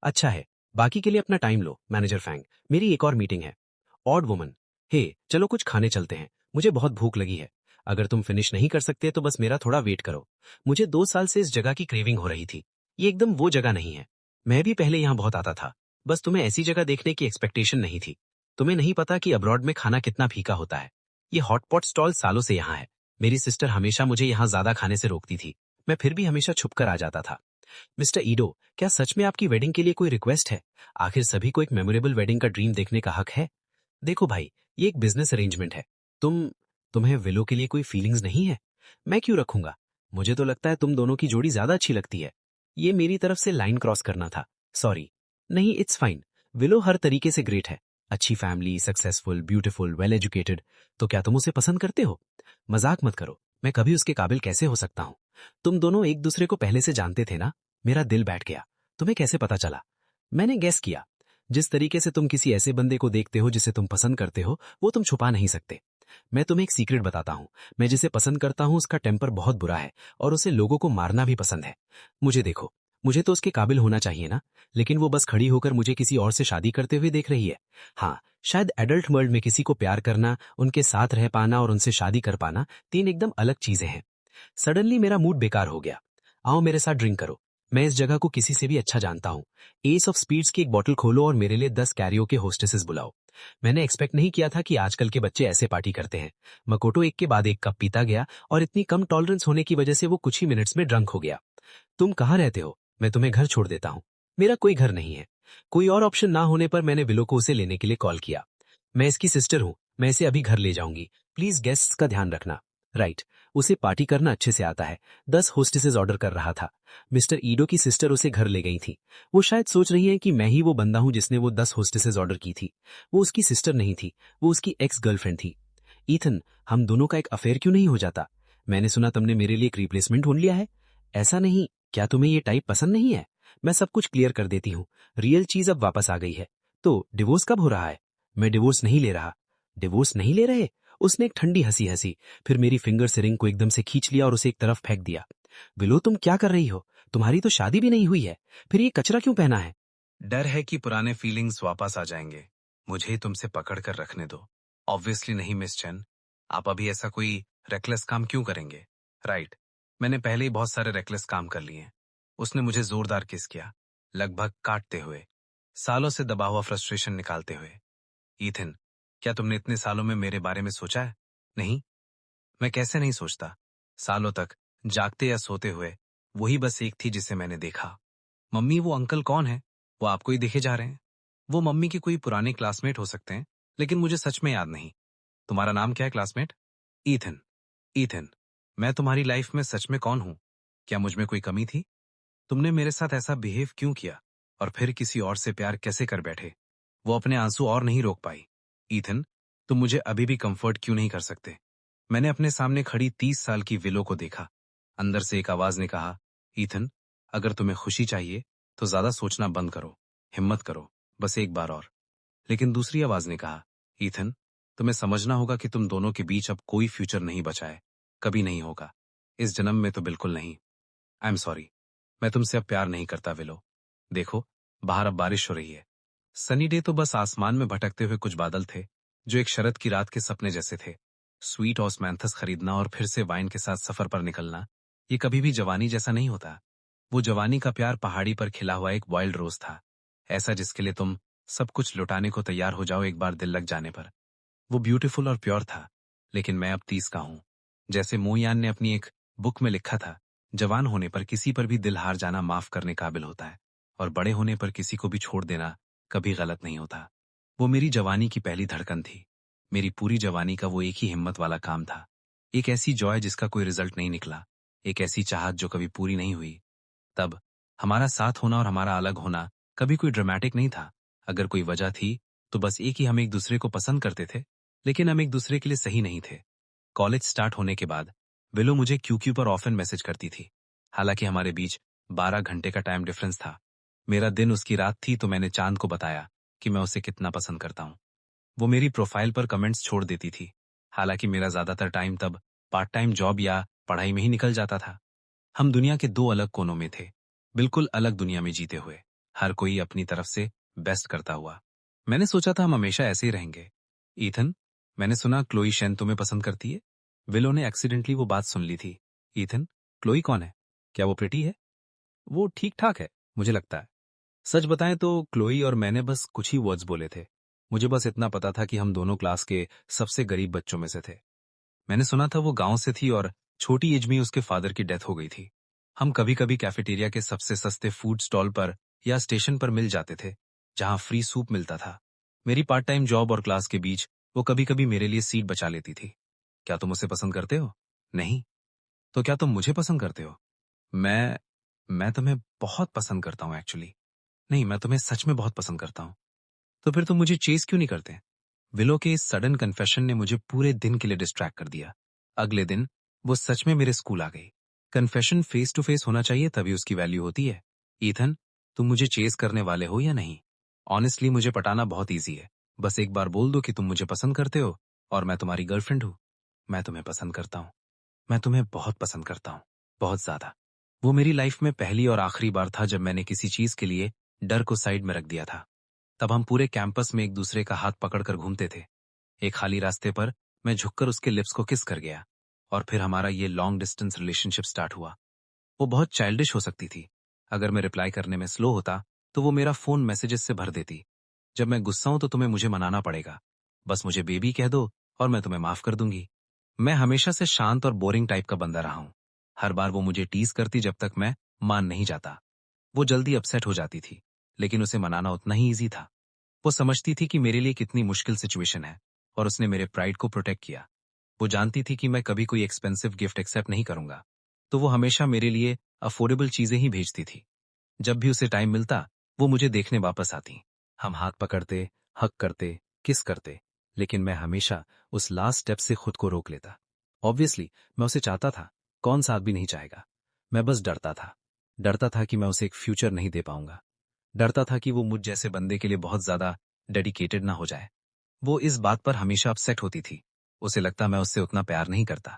अच्छा है, बाकी के लिए अपना टाइम लो। मैनेजर फैंग, मेरी एक और मीटिंग है। ऑड वुमन, हे, चलो कुछ खाने चलते हैं, मुझे बहुत भूख लगी है। अगर तुम फिनिश नहीं कर सकते तो बस मेरा थोड़ा वेट करो। मुझे 2 साल से इस जगह की क्रेविंग हो रही थी। ये एकदम वो जगह नहीं है। मैं भी पहले यहाँ बहुत आता था, बस तुम्हें ऐसी जगह देखने की एक्सपेक्टेशन नहीं थी। तुम्हें नहीं पता कि अब्रॉड में खाना कितना फीका होता है। ये हॉटपॉट स्टॉल सालों से यहाँ है। मेरी सिस्टर हमेशा मुझे यहाँ ज्यादा खाने से रोकती थी, मैं फिर भी हमेशा छुप कर आ जाता था। मिस्टर ईडो, क्या सच में आपकी वेडिंग के लिए कोई रिक्वेस्ट है? आखिर सभी को एक मेमोरेबल वेडिंग का ड्रीम देखने का हक है। देखो भाई, ये एक बिजनेस अरेंजमेंट है। तुम्हें विलो के लिए कोई फीलिंग्स नहीं है? मैं क्यों रखूंगा? मुझे तो लगता है तुम दोनों की जोड़ी ज्यादा अच्छी लगती है। ये मेरी तरफ से लाइन क्रॉस करना था, सॉरी। नहीं, इट्स फाइन। विलो हर तरीके से ग्रेट है। अच्छी family, successful, beautiful, well educated. तो क्या तुम उसे पसंद करते हो? मजाक मत करो, मैं कभी उसके काबिल कैसे हो सकता हूँ? तुम दोनों एक दूसरे को पहले से जानते थे ना। मेरा दिल बैठ गया। तुम्हें कैसे पता चला? मैंने गेस किया। जिस तरीके से तुम किसी ऐसे बंदे को देखते हो जिसे तुम पसंद करते हो, वो तुम छुपा नहीं सकते। मैं तुम्हें एक सीक्रेट बताता हूँ। मैं जिसे पसंद करता हूँ उसका टेम्पर बहुत बुरा है, और उसे लोगों को मारना भी पसंद है। मुझे देखो, मुझे तो उसके काबिल होना चाहिए ना, लेकिन वो बस खड़ी होकर मुझे किसी और से शादी करते हुए देख रही है। हाँ, शायद एडल्ट वर्ल्ड में किसी को प्यार करना, उनके साथ रह पाना और उनसे शादी कर पाना तीन एकदम अलग चीजें हैं। सडनली मेरा मूड बेकार हो गया। आओ मेरे साथ ड्रिंक करो। मैं इस जगह को किसी से भी अच्छा जानता हूँ। एस ऑफ स्पीड्स की एक बोतल खोलो और मेरे लिए 10 कैरियो के होस्टेसेस बुलाओ। मैंने एक्सपेक्ट नहीं किया था कि आजकल के बच्चे ऐसे पार्टी करते हैं। मकोटो एक के बाद एक कप पीता गया, और इतनी कम टॉलरेंस होने की वजह से वो कुछ ही मिनट्स में ड्रंक हो गया। तुम कहाँ रहते हो? मैं तुम्हें घर छोड़ देता हूँ। मेरा कोई घर नहीं है। कोई और ऑप्शन ना होने पर मैंने विलो को उसे लेने के लिए कॉल किया। मैं इसकी सिस्टर हूँ, मैं इसे अभी घर ले जाऊंगी। प्लीज गेस्ट्स का ध्यान रखना। राइट, उसे पार्टी करना अच्छे से आता है। 10 होस्टेसेस ऑर्डर कर रहा था। मिस्टर ईडो की सिस्टर उसे घर ले गई थी। वो शायद सोच रही है कि मैं ही वो बंदा हूं जिसने वो 10 होस्टेसेस ऑर्डर की थी। वो उसकी सिस्टर नहीं थी, वो उसकी एक्स गर्लफ्रेंड थी। ईथन, हम दोनों का एक अफेयर क्यों नहीं हो जाता? मैंने सुना तुमने मेरे लिए एक रिप्लेसमेंट ढूंढ लिया है। ऐसा नहीं, क्या तुम्हें ये टाइप पसंद नहीं है? मैं सब कुछ क्लियर कर देती हूँ। रियल चीज अब वापस आ गई है। तो डिवोर्स कब हो रहा है? मैं डिवोर्स नहीं ले रहा। डिवोर्स नहीं ले रहे? उसने एक ठंडी हंसी हंसी, फिर मेरी फिंगर से रिंग को एकदम से खींच लिया और उसे एक तरफ फेंक दिया। विलो, तुम क्या कर रही हो? तुम्हारी तो शादी भी नहीं हुई है, फिर ये कचरा क्यों पहना है? डर है कि पुराने फीलिंग्स वापस आ जाएंगे। मुझे ही तुमसे पकड़ कर रखने दो। ऑब्वियसली नहीं मिस चेन। आप अभी ऐसा कोई रेकलेस काम क्यों करेंगे? राइट, मैंने पहले ही बहुत सारे रेकलेस काम कर लिए हैं। उसने मुझे जोरदार किस किया, लगभग काटते हुए, सालों से दबा हुआ फ्रस्ट्रेशन निकालते हुए। ईथन, क्या तुमने इतने सालों में मेरे बारे में सोचा है? नहीं? मैं कैसे नहीं सोचता। सालों तक जागते या सोते हुए वही बस एक थी जिसे मैंने देखा। मम्मी, वो अंकल कौन है? वो आपको ही देखे जा रहे हैं। वो मम्मी के कोई पुराने क्लासमेट हो सकते हैं, लेकिन मुझे सच में याद नहीं। तुम्हारा नाम क्या है क्लासमेट? ईथन। ईथन, मैं तुम्हारी लाइफ में सच में कौन हूं? क्या मुझ में कोई कमी थी? तुमने मेरे साथ ऐसा बिहेव क्यों किया? और फिर किसी और से प्यार कैसे कर बैठे? वो अपने आंसू और नहीं रोक पाई। ईथन, तुम मुझे अभी भी कंफर्ट क्यों नहीं कर सकते? मैंने अपने सामने खड़ी 30 साल की विलो को देखा। अंदर से एक आवाज ने कहा, ईथन, अगर तुम्हें खुशी चाहिए तो ज्यादा सोचना बंद करो, हिम्मत करो, बस एक बार और। लेकिन दूसरी आवाज ने कहा, ईथन, तुम्हें समझना होगा कि तुम दोनों के बीच अब कोई फ्यूचर नहीं बचा है। कभी नहीं होगा। इस जन्म में तो बिल्कुल नहीं। I am sorry. मैं तुमसे अब प्यार नहीं करता विलो। देखो, बाहर अब बारिश हो रही है। सनी डे तो बस आसमान में भटकते हुए कुछ बादल थे, जो एक शरद की रात के सपने जैसे थे। स्वीट ऑस्मैंथस खरीदना और फिर से वाइन के साथ सफर पर निकलना, ये कभी भी जवानी जैसा नहीं होता। वो जवानी का प्यार पहाड़ी पर खिला हुआ एक वाइल्ड रोज था, ऐसा जिसके लिए तुम सब कुछ लुटाने को तैयार हो जाओ एक बार दिल लग जाने पर। वो ब्यूटीफुल और प्योर था, लेकिन मैं अब 30 का हूं। जैसे मोयान ने अपनी एक बुक में लिखा था, जवान होने पर किसी पर भी दिल हार जाना माफ करने काबिल होता है, और बड़े होने पर किसी को भी छोड़ देना कभी गलत नहीं होता। वो मेरी जवानी की पहली धड़कन थी। मेरी पूरी जवानी का वो एक ही हिम्मत वाला काम था। एक ऐसी जॉय जिसका कोई रिजल्ट नहीं निकला, एक ऐसी चाहत जो कभी पूरी नहीं हुई। तब हमारा साथ होना और हमारा अलग होना कभी कोई ड्रामेटिक नहीं था। अगर कोई वजह थी तो बस एक ही, हम एक दूसरे को पसंद करते थे, लेकिन हम एक दूसरे के लिए सही नहीं थे। कॉलेज स्टार्ट होने के बाद विलो मुझे क्यूक्यू पर ऑफन मैसेज करती थी। हालांकि हमारे बीच 12 घंटे का टाइम डिफरेंस था। मेरा दिन उसकी रात थी, तो मैंने चांद को बताया कि मैं उसे कितना पसंद करता हूँ। वो मेरी प्रोफाइल पर कमेंट्स छोड़ देती थी। हालांकि मेरा ज्यादातर टाइम तब पार्ट टाइम जॉब या पढ़ाई में ही निकल जाता था। हम दुनिया के दो अलग कोनों में थे, बिल्कुल अलग दुनिया में जीते हुए, हर कोई अपनी तरफ से बेस्ट करता हुआ। मैंने सोचा था हम हमेशा ऐसे ही रहेंगे। ईथन, मैंने सुना क्लोई शेन तुम्हें पसंद करती है। विलो ने एक्सीडेंटली वो बात सुन ली थी। ईथन, क्लोई कौन है? क्या वो प्रिटी है? वो ठीक ठाक है, मुझे लगता है। सच बताएं तो क्लोई और मैंने बस कुछ ही वर्ड्स बोले थे। मुझे बस इतना पता था कि हम दोनों क्लास के सबसे गरीब बच्चों में से थे। मैंने सुना था वो गांव से थी और छोटी एज में ही उसके फादर की डेथ हो गई थी। हम कभी कभी कैफेटेरिया के सबसे सस्ते फूड स्टॉल पर या स्टेशन पर मिल जाते थे, जहां फ्री सूप मिलता था। मेरी पार्ट टाइम जॉब और क्लास के बीच वो कभी कभी मेरे लिए सीट बचा लेती थी। क्या तुम उसे पसंद करते हो? नहीं? तो क्या तुम मुझे पसंद करते हो? मैं तुम्हें बहुत पसंद करता हूँ एक्चुअली। नहीं, मैं तुम्हें सच में बहुत पसंद करता हूँ। तो फिर तुम मुझे चेज़ क्यों नहीं करते? विलो के इस सडन कन्फेशन ने मुझे पूरे दिन के लिए डिस्ट्रैक्ट कर दिया। अगले दिन वो सच में मेरे स्कूल आ गई। कन्फेशन फेस टू फेस होना चाहिए, तभी उसकी वैल्यू होती है। ईथन, तुम मुझे चेज़ करने वाले हो या नहीं? ऑनेस्टली मुझे पटाना बहुत ईज़ी है। बस एक बार बोल दो कि तुम मुझे पसंद करते हो और मैं तुम्हारी गर्लफ्रेंड हूँ। मैं तुम्हें पसंद करता हूँ। मैं तुम्हें बहुत पसंद करता हूँ, बहुत ज़्यादा। वो मेरी लाइफ में पहली और आखिरी बार था जब मैंने किसी चीज़ के लिए डर को साइड में रख दिया था। तब हम पूरे कैंपस में एक दूसरे का हाथ पकड़कर घूमते थे। एक खाली रास्ते पर मैं झुककर उसके लिप्स को किस कर गया और फिर हमारा ये लॉन्ग डिस्टेंस रिलेशनशिप स्टार्ट हुआ। वो बहुत चाइल्डिश हो सकती थी। अगर मैं रिप्लाई करने में स्लो होता तो वो मेरा फोन मैसेजेस से भर देती। जब मैं गुस्सा हूं तो तुम्हें मुझे मनाना पड़ेगा। बस मुझे बेबी कह दो और मैं तुम्हें माफ कर दूंगी। मैं हमेशा से शांत और बोरिंग टाइप का बंदा रहा हूं। हर बार वो मुझे टीज करती जब तक मैं मान नहीं जाता। वो जल्दी अपसेट हो जाती थी, लेकिन उसे मनाना उतना ही ईजी था। वो समझती थी कि मेरे लिए कितनी मुश्किल सिचुएशन है और उसने मेरे प्राइड को प्रोटेक्ट किया। वो जानती थी कि मैं कभी कोई एक्सपेंसिव गिफ्ट एक्सेप्ट नहीं करूंगा, तो वो हमेशा मेरे लिए अफोर्डेबल चीजें ही भेजती थी। जब भी उसे टाइम मिलता, वो मुझे देखने वापस आती। हम हाथ पकड़ते, हक करते, किस करते, लेकिन मैं हमेशा उस लास्ट स्टेप से खुद को रोक लेता। ऑब्वियसली मैं उसे चाहता था, कौन सा आदमी नहीं चाहेगा। मैं बस डरता था। डरता था कि मैं उसे एक फ्यूचर नहीं दे पाऊंगा। डरता था कि वो मुझ जैसे बंदे के लिए बहुत ज्यादा डेडिकेटेड ना हो जाए। वो इस बात पर हमेशा अपसेट होती थी। उसे लगता मैं उससे उतना प्यार नहीं करता।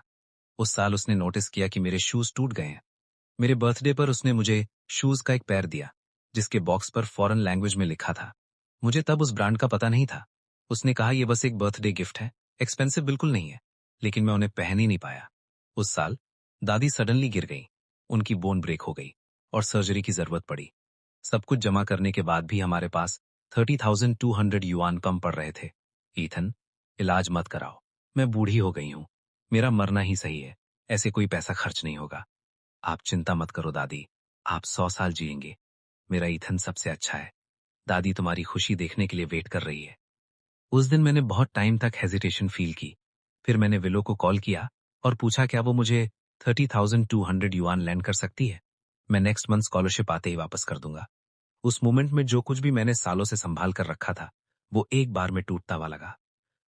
उस साल उसने नोटिस किया कि मेरे शूज टूट गए हैं। मेरे बर्थडे पर उसने मुझे शूज का एक पेयर दिया, जिसके बॉक्स पर फॉरेन लैंग्वेज में लिखा था। मुझे तब उस ब्रांड का पता नहीं था। उसने कहा ये बस एक बर्थडे गिफ्ट है, एक्सपेंसिव बिल्कुल नहीं है। लेकिन मैं उन्हें पहन ही नहीं पाया। उस साल दादी सडनली गिर गई। उनकी बोन ब्रेक हो गई और सर्जरी की जरूरत पड़ी। सब कुछ जमा करने के बाद भी हमारे पास 30,200 युआन कम पड़ रहे थे। ईथन, इलाज मत कराओ। मैं बूढ़ी हो गई हूँ। मेरा मरना ही सही है। ऐसे कोई पैसा खर्च नहीं होगा। आप चिंता मत करो दादी। आप 100 साल जिएंगे। मेरा ईथन सबसे अच्छा है। दादी तुम्हारी खुशी देखने के लिए वेट कर रही है। उस दिन मैंने बहुत टाइम तक हेजिटेशन फील की। फिर मैंने विलो को कॉल किया और पूछा क्या वो मुझे 30,200 युआन लैंड कर सकती है। मैं नेक्स्ट मंथ स्कॉलरशिप आते ही वापस कर दूंगा। उस मोमेंट में जो कुछ भी मैंने सालों से संभाल कर रखा था, वो एक बार में टूटता हुआ लगा।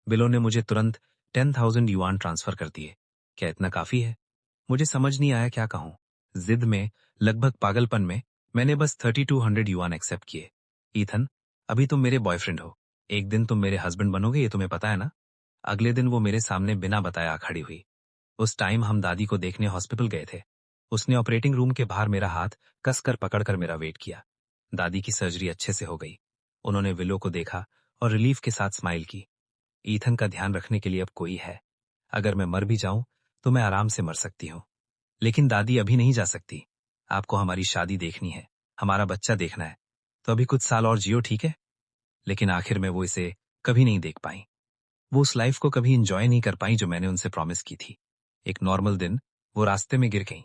बिलो ने मुझे तुरंत 10,000 युआन ट्रांसफर कर दिए। क्या इतना काफी है? मुझे समझ नहीं आया क्या कहूं। जिद में, लगभग पागलपन में, मैंने बस 3,200 युआन एक्सेप्ट किए। ईथन, अभी तुम मेरे बॉयफ्रेंड हो। एक दिन तुम मेरे हस्बैंड बनोगे, ये तुम्हें पता है ना? अगले दिन वो मेरे सामने बिना बताया आ खड़ी हुई। उस टाइम हम दादी को देखने हॉस्पिटल गए थे। उसने ऑपरेटिंग रूम के बाहर मेरा हाथ कसकर पकड़कर मेरा वेट किया। दादी की सर्जरी अच्छे से हो गई। उन्होंने विलो को देखा और रिलीफ के साथ स्माइल की। ईथन का ध्यान रखने के लिए अब कोई है। अगर मैं मर भी जाऊं तो मैं आराम से मर सकती हूँ। लेकिन दादी अभी नहीं जा सकती। आपको हमारी शादी देखनी है, हमारा बच्चा देखना है। तो अभी कुछ साल और जियो, ठीक है? लेकिन आखिर में वो इसे कभी नहीं देख पाई। वो उस लाइफ को कभी एंजॉय नहीं कर पाई जो मैंने उनसे प्रॉमिस की थी। एक नॉर्मल दिन वो रास्ते में गिर गईं।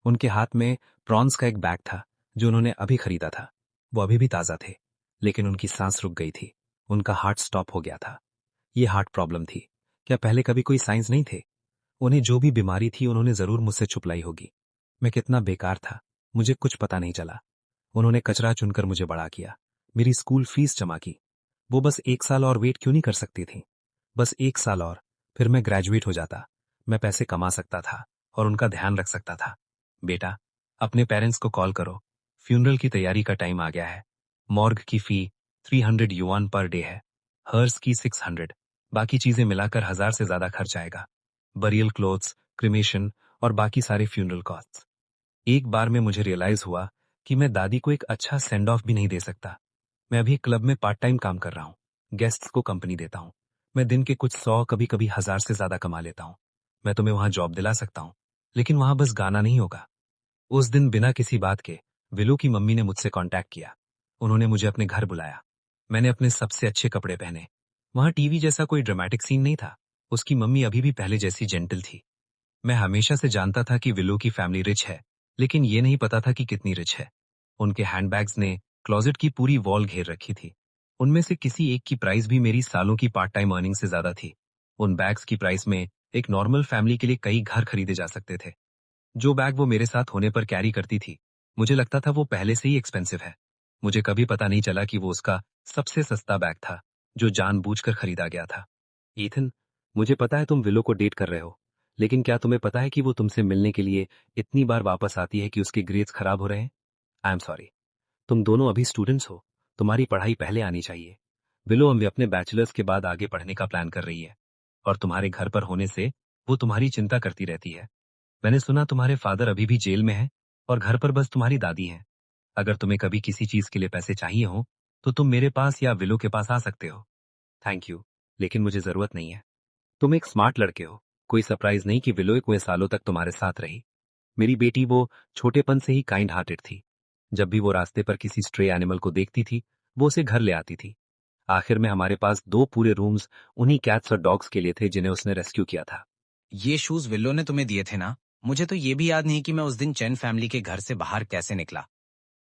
उनके हाथ में प्रॉन्स का एक बैग था जो उन्होंने अभी खरीदा था। वो अभी भी ताजा थे, लेकिन उनकी सांस रुक गई थी। उनका हार्ट स्टॉप हो गया था। ये हार्ट प्रॉब्लम थी। क्या पहले कभी कोई साइंस नहीं थे? उन्हें जो भी बीमारी थी उन्होंने जरूर मुझसे छुपलाई होगी। मैं कितना बेकार था, मुझे कुछ पता नहीं चला। उन्होंने कचरा चुनकर मुझे बड़ा किया, मेरी स्कूल फीस जमा की। वो बस 1 साल और वेट क्यों नहीं कर सकती थी? बस 1 साल और, फिर मैं ग्रेजुएट हो जाता। मैं पैसे कमा सकता था और उनका ध्यान रख सकता था। बेटा, अपने पेरेंट्स को कॉल करो। फ्यूनरल की तैयारी का टाइम आ गया है। मॉर्ग की फी 300 युआन पर डे है। हर्स की 600। बाकी चीजें मिलाकर 1,000 से ज्यादा खर्च आएगा। बरियल क्लोथ्स, क्रिमेशन और बाकी सारे फ्यूनरल कॉस्ट्स। एक बार में मुझे रियलाइज हुआ कि मैं दादी को एक अच्छा सेंड ऑफ भी नहीं दे सकता। मैं अभी क्लब में पार्ट टाइम काम कर रहा हूँ। गेस्ट्स को कंपनी देता हूँ। मैं दिन के कुछ 100, कभी कभी 1,000 से ज्यादा कमा लेता हूँ। मैं तुम्हें वहां जॉब दिला सकता हूँ, लेकिन वहां बस गाना नहीं होगा। उस दिन बिना किसी बात के विलो की मम्मी ने मुझसे कांटेक्ट किया। उन्होंने मुझे अपने घर बुलाया। मैंने अपने सबसे अच्छे कपड़े पहने। वहां टीवी जैसा कोई ड्रामेटिक सीन नहीं था। उसकी मम्मी अभी भी पहले जैसी जेंटल थी। मैं हमेशा से जानता था कि विलो की फैमिली रिच है, लेकिन ये नहीं पता था कि कितनी रिच है। उनके हैंडबैग्स ने क्लोजेट की पूरी वॉल घेर रखी थी। उनमें से किसी एक की प्राइस भी मेरी सालों की पार्ट टाइम अर्निंग से ज्यादा थी। उन बैग्स की प्राइस में एक नॉर्मल फैमिली के लिए कई घर खरीदे जा सकते थे। जो बैग वो मेरे साथ होने पर कैरी करती थी, मुझे लगता था वो पहले से ही एक्सपेंसिव है। मुझे कभी पता नहीं चला कि वो उसका सबसे सस्ता बैग था, जो जानबूझकर खरीदा गया था। ईथन, मुझे पता है तुम विलो को डेट कर रहे हो, लेकिन क्या तुम्हें पता है कि वो तुमसे मिलने के लिए इतनी बार वापस आती है कि उसके ग्रेड्स खराब हो रहे हैं? I am sorry. तुम दोनों अभी स्टूडेंट्स हो, तुम्हारी पढ़ाई पहले आनी चाहिए। विलो हम अपने बैचलर्स के बाद आगे पढ़ने का प्लान कर रही है, और तुम्हारे घर पर होने से वो तुम्हारी चिंता करती रहती है। मैंने सुना तुम्हारे फादर अभी भी जेल में हैं और घर पर बस तुम्हारी दादी हैं। अगर तुम्हें कभी किसी चीज के लिए पैसे चाहिए हो, तो तुम मेरे पास या विलो के पास आ सकते हो। थैंक यू, लेकिन मुझे जरूरत नहीं है। तुम एक स्मार्ट लड़के हो। कोई सरप्राइज नहीं कि विलो इतने सालों तक तुम्हारे साथ रही। मेरी बेटी वो छोटेपन से ही काइंड हार्टेड थी। जब भी वो रास्ते पर किसी स्ट्रे एनिमल को देखती थी, वो उसे घर ले आती थी। आखिर में हमारे पास 2 पूरे रूम्स उन्हीं कैट्स और डॉग्स के लिए थे जिन्हें उसने रेस्क्यू किया था। ये शूज विल्लो ने तुम्हें दिए थे ना? मुझे तो ये भी याद नहीं कि मैं उस दिन चैन फैमिली के घर से बाहर कैसे निकला।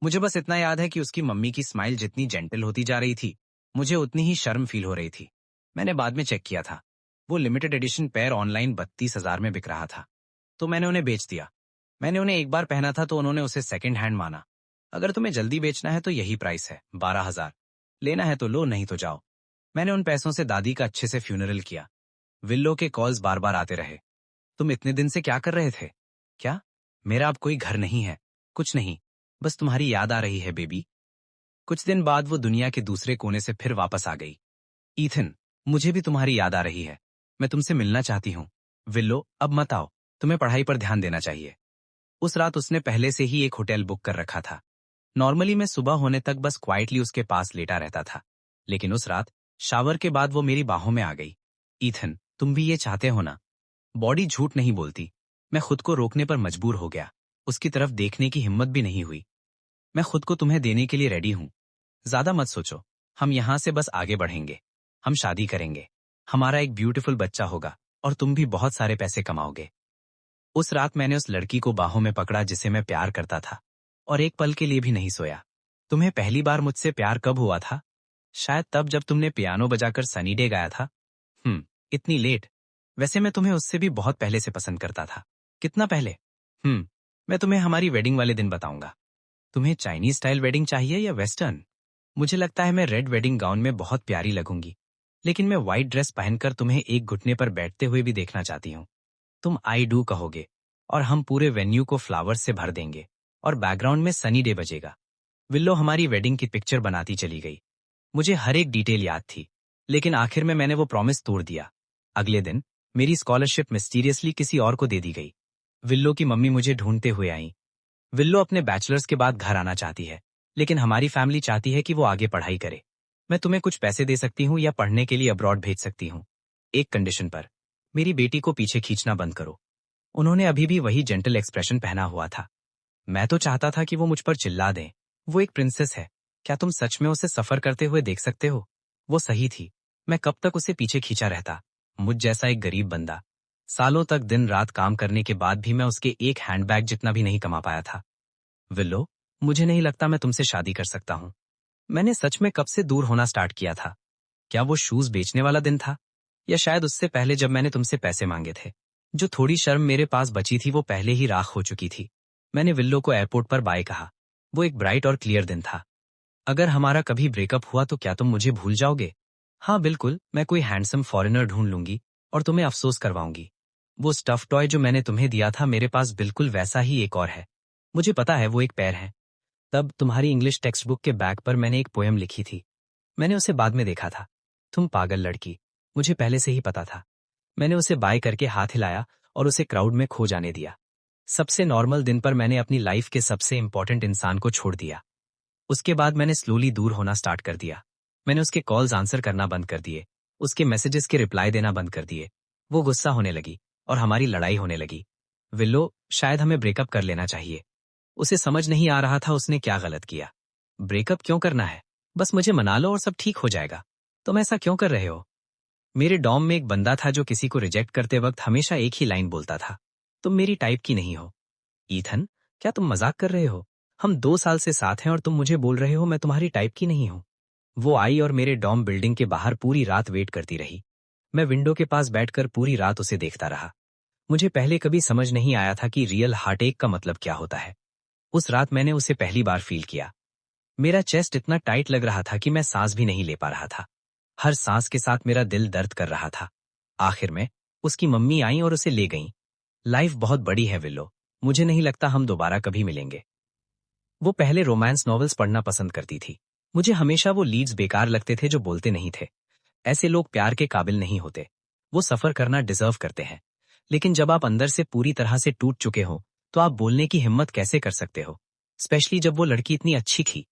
मुझे बस इतना याद है कि उसकी मम्मी की स्माइल जितनी जेंटल होती जा रही थी, मुझे उतनी ही शर्म फील हो रही थी। मैंने बाद में चेक किया था, वो लिमिटेड एडिशन पेयर ऑनलाइन 32,000 में बिक रहा था, तो मैंने उन्हें बेच दिया। मैंने उन्हें एक बार पहना था तो उन्होंने उसे सेकंड हैंड माना। अगर तुम्हें जल्दी बेचना है तो यही प्राइस है, 12,000। लेना है तो लो, नहीं तो जाओ। मैंने उन पैसों से दादी का अच्छे से फ्यूनरल किया। विल्लो के कॉल्स बार बार आते रहे। तुम इतने दिन से क्या कर रहे थे? क्या? मेरा अब कोई घर नहीं है। कुछ नहीं, बस तुम्हारी याद आ रही है बेबी। कुछ दिन बाद वो दुनिया के दूसरे कोने से फिर वापस आ गई। ईथन, मुझे भी तुम्हारी याद आ रही है। मैं तुमसे मिलना चाहती हूँ। विल्लो, अब मत आओ। तुम्हें पढ़ाई पर ध्यान देना चाहिए। उस रात उसने पहले से ही एक होटल बुक कर रखा था। नॉर्मली मैं सुबह होने तक बस क्वाइटली उसके पास लेटा रहता था, लेकिन उस रात शावर के बाद वो मेरी बाहों में आ गई। ईथन, तुम भी ये चाहते हो ना? बॉडी झूठ नहीं बोलती। मैं खुद को रोकने पर मजबूर हो गया। उसकी तरफ देखने की हिम्मत भी नहीं हुई। मैं खुद को तुम्हें देने के लिए रेडी हूं। ज्यादा मत सोचो। हम यहां से बस आगे बढ़ेंगे। हम शादी करेंगे। हमारा एक ब्यूटीफुल बच्चा होगा और तुम भी बहुत सारे पैसे कमाओगे। उस रात मैंने उस लड़की को बाहों में पकड़ा जिसे मैं प्यार करता था, और एक पल के लिए भी नहीं सोया। तुम्हें पहली बार मुझसे प्यार कब हुआ था? शायद तब जब तुमने पियानो बजाकर सनी डे गाया था। इतनी लेट। वैसे मैं तुम्हें उससे भी बहुत पहले से पसंद करता था। कितना पहले? मैं तुम्हें हमारी वेडिंग वाले दिन बताऊंगा। तुम्हें चाइनीज स्टाइल वेडिंग चाहिए या वेस्टर्न? मुझे लगता है मैं रेड वेडिंग गाउन में बहुत प्यारी लगूंगी, लेकिन मैं व्हाइट ड्रेस पहनकर तुम्हें एक घुटने पर बैठते हुए भी देखना चाहती हूँ। तुम आई डू कहोगे और हम पूरे वेन्यू को फ्लावर्स से भर देंगे और बैकग्राउंड में सनी डे बजेगा। विल्लो हमारी वेडिंग की पिक्चर बनाती चली गई। मुझे हर एक डिटेल याद थी, लेकिन आखिर में मैंने वो प्रॉमिस तोड़ दिया। अगले दिन मेरी स्कॉलरशिप मिस्टीरियसली किसी और को दे दी गई। विल्लो की मम्मी मुझे ढूंढते हुए आई। विल्लो अपने बैचलर्स के बाद घर आना चाहती है, लेकिन हमारी फैमिली चाहती है कि वो आगे पढ़ाई करे। मैं तुम्हें कुछ पैसे दे सकती हूँ या पढ़ने के लिए अब्रॉड भेज सकती हूँ, एक कंडीशन पर। मेरी बेटी को पीछे खींचना बंद करो। उन्होंने अभी भी वही जेंटल एक्सप्रेशन पहना हुआ था। मैं तो चाहता था कि वो मुझ पर चिल्ला दें। वो एक प्रिंसेस है। क्या तुम सच में उसे सफर करते हुए देख सकते हो? वो सही थी। मैं कब तक उसे पीछे खींचा रहता? मुझ जैसा एक गरीब बंदा। सालों तक दिन रात काम करने के बाद भी मैं उसके एक हैंडबैग जितना भी नहीं कमा पाया था। विल्लो, मुझे नहीं लगता मैं तुमसे शादी कर सकता हूँ। मैंने सच में कब से दूर होना स्टार्ट किया था? क्या वो शूज बेचने वाला दिन था, या शायद उससे पहले जब मैंने तुमसे पैसे मांगे थे? जो थोड़ी शर्म मेरे पास बची थी वो पहले ही राख हो चुकी थी। मैंने विल्लो को एयरपोर्ट पर बाय कहा। वो एक ब्राइट और क्लियर दिन था। अगर हमारा कभी ब्रेकअप हुआ तो क्या तुम मुझे भूल जाओगे? हाँ बिल्कुल, मैं कोई हैंडसम फॉरेनर ढूंढ लूंगी और तुम्हें अफसोस करवाऊंगी। वो स्टफ टॉय जो मैंने तुम्हें दिया था, मेरे पास बिल्कुल वैसा ही एक और है। मुझे पता है वो एक पैर है। तब तुम्हारी इंग्लिश टेक्स्ट बुक के बैक पर मैंने एक पोयम लिखी थी। मैंने उसे बाद में देखा था। तुम पागल लड़की, मुझे पहले से ही पता था। मैंने उसे बाय करके हाथ हिलाया और उसे क्राउड में खो जाने दिया। सबसे नॉर्मल दिन पर मैंने अपनी लाइफ के सबसे इंपॉर्टेंट इंसान को छोड़ दिया। उसके बाद मैंने स्लोली दूर होना स्टार्ट कर दिया। मैंने उसके कॉल्स आंसर करना बंद कर दिए, उसके मैसेजेस के रिप्लाई देना बंद कर दिए। वो गुस्सा होने लगी और हमारी लड़ाई होने लगी। विल्लो, शायद हमें ब्रेकअप कर लेना चाहिए। उसे समझ नहीं आ रहा था उसने क्या गलत किया। ब्रेकअप क्यों करना है? बस मुझे मना लो और सब ठीक हो जाएगा। तुम ऐसा क्यों कर रहे हो? मेरे डॉम में एक बंदा था जो किसी को रिजेक्ट करते वक्त हमेशा एक ही लाइन बोलता था, तुम मेरी टाइप की नहीं हो। ईथन, क्या तुम मजाक कर रहे हो? हम 2 साल से साथ हैं और तुम मुझे बोल रहे हो मैं तुम्हारी टाइप की नहीं हूं। वो आई और मेरे डॉम बिल्डिंग के बाहर पूरी रात वेट करती रही। मैं विंडो के पास बैठकर पूरी रात उसे देखता रहा। मुझे पहले कभी समझ नहीं आया था कि रियल हार्ट-अटैक का मतलब क्या होता है। उस रात मैंने उसे पहली बार फील किया। मेरा चेस्ट इतना टाइट लग रहा था कि मैं सांस भी नहीं ले पा रहा था। हर सांस के साथ मेरा दिल दर्द कर रहा था। आखिर में उसकी मम्मी आई और उसे ले गईं। लाइफ बहुत बड़ी है विल्लो। मुझे नहीं लगता हम दोबारा कभी मिलेंगे। वो पहले रोमांस नॉवेल्स पढ़ना पसंद करती थी। मुझे हमेशा वो लीड्स बेकार लगते थे जो बोलते नहीं थे। ऐसे लोग प्यार के काबिल नहीं होते। वो सफर करना डिजर्व करते हैं। लेकिन जब आप अंदर से पूरी तरह से टूट चुके हो तो आप बोलने की हिम्मत कैसे कर सकते हो, स्पेशली जब वो लड़की इतनी अच्छी थी।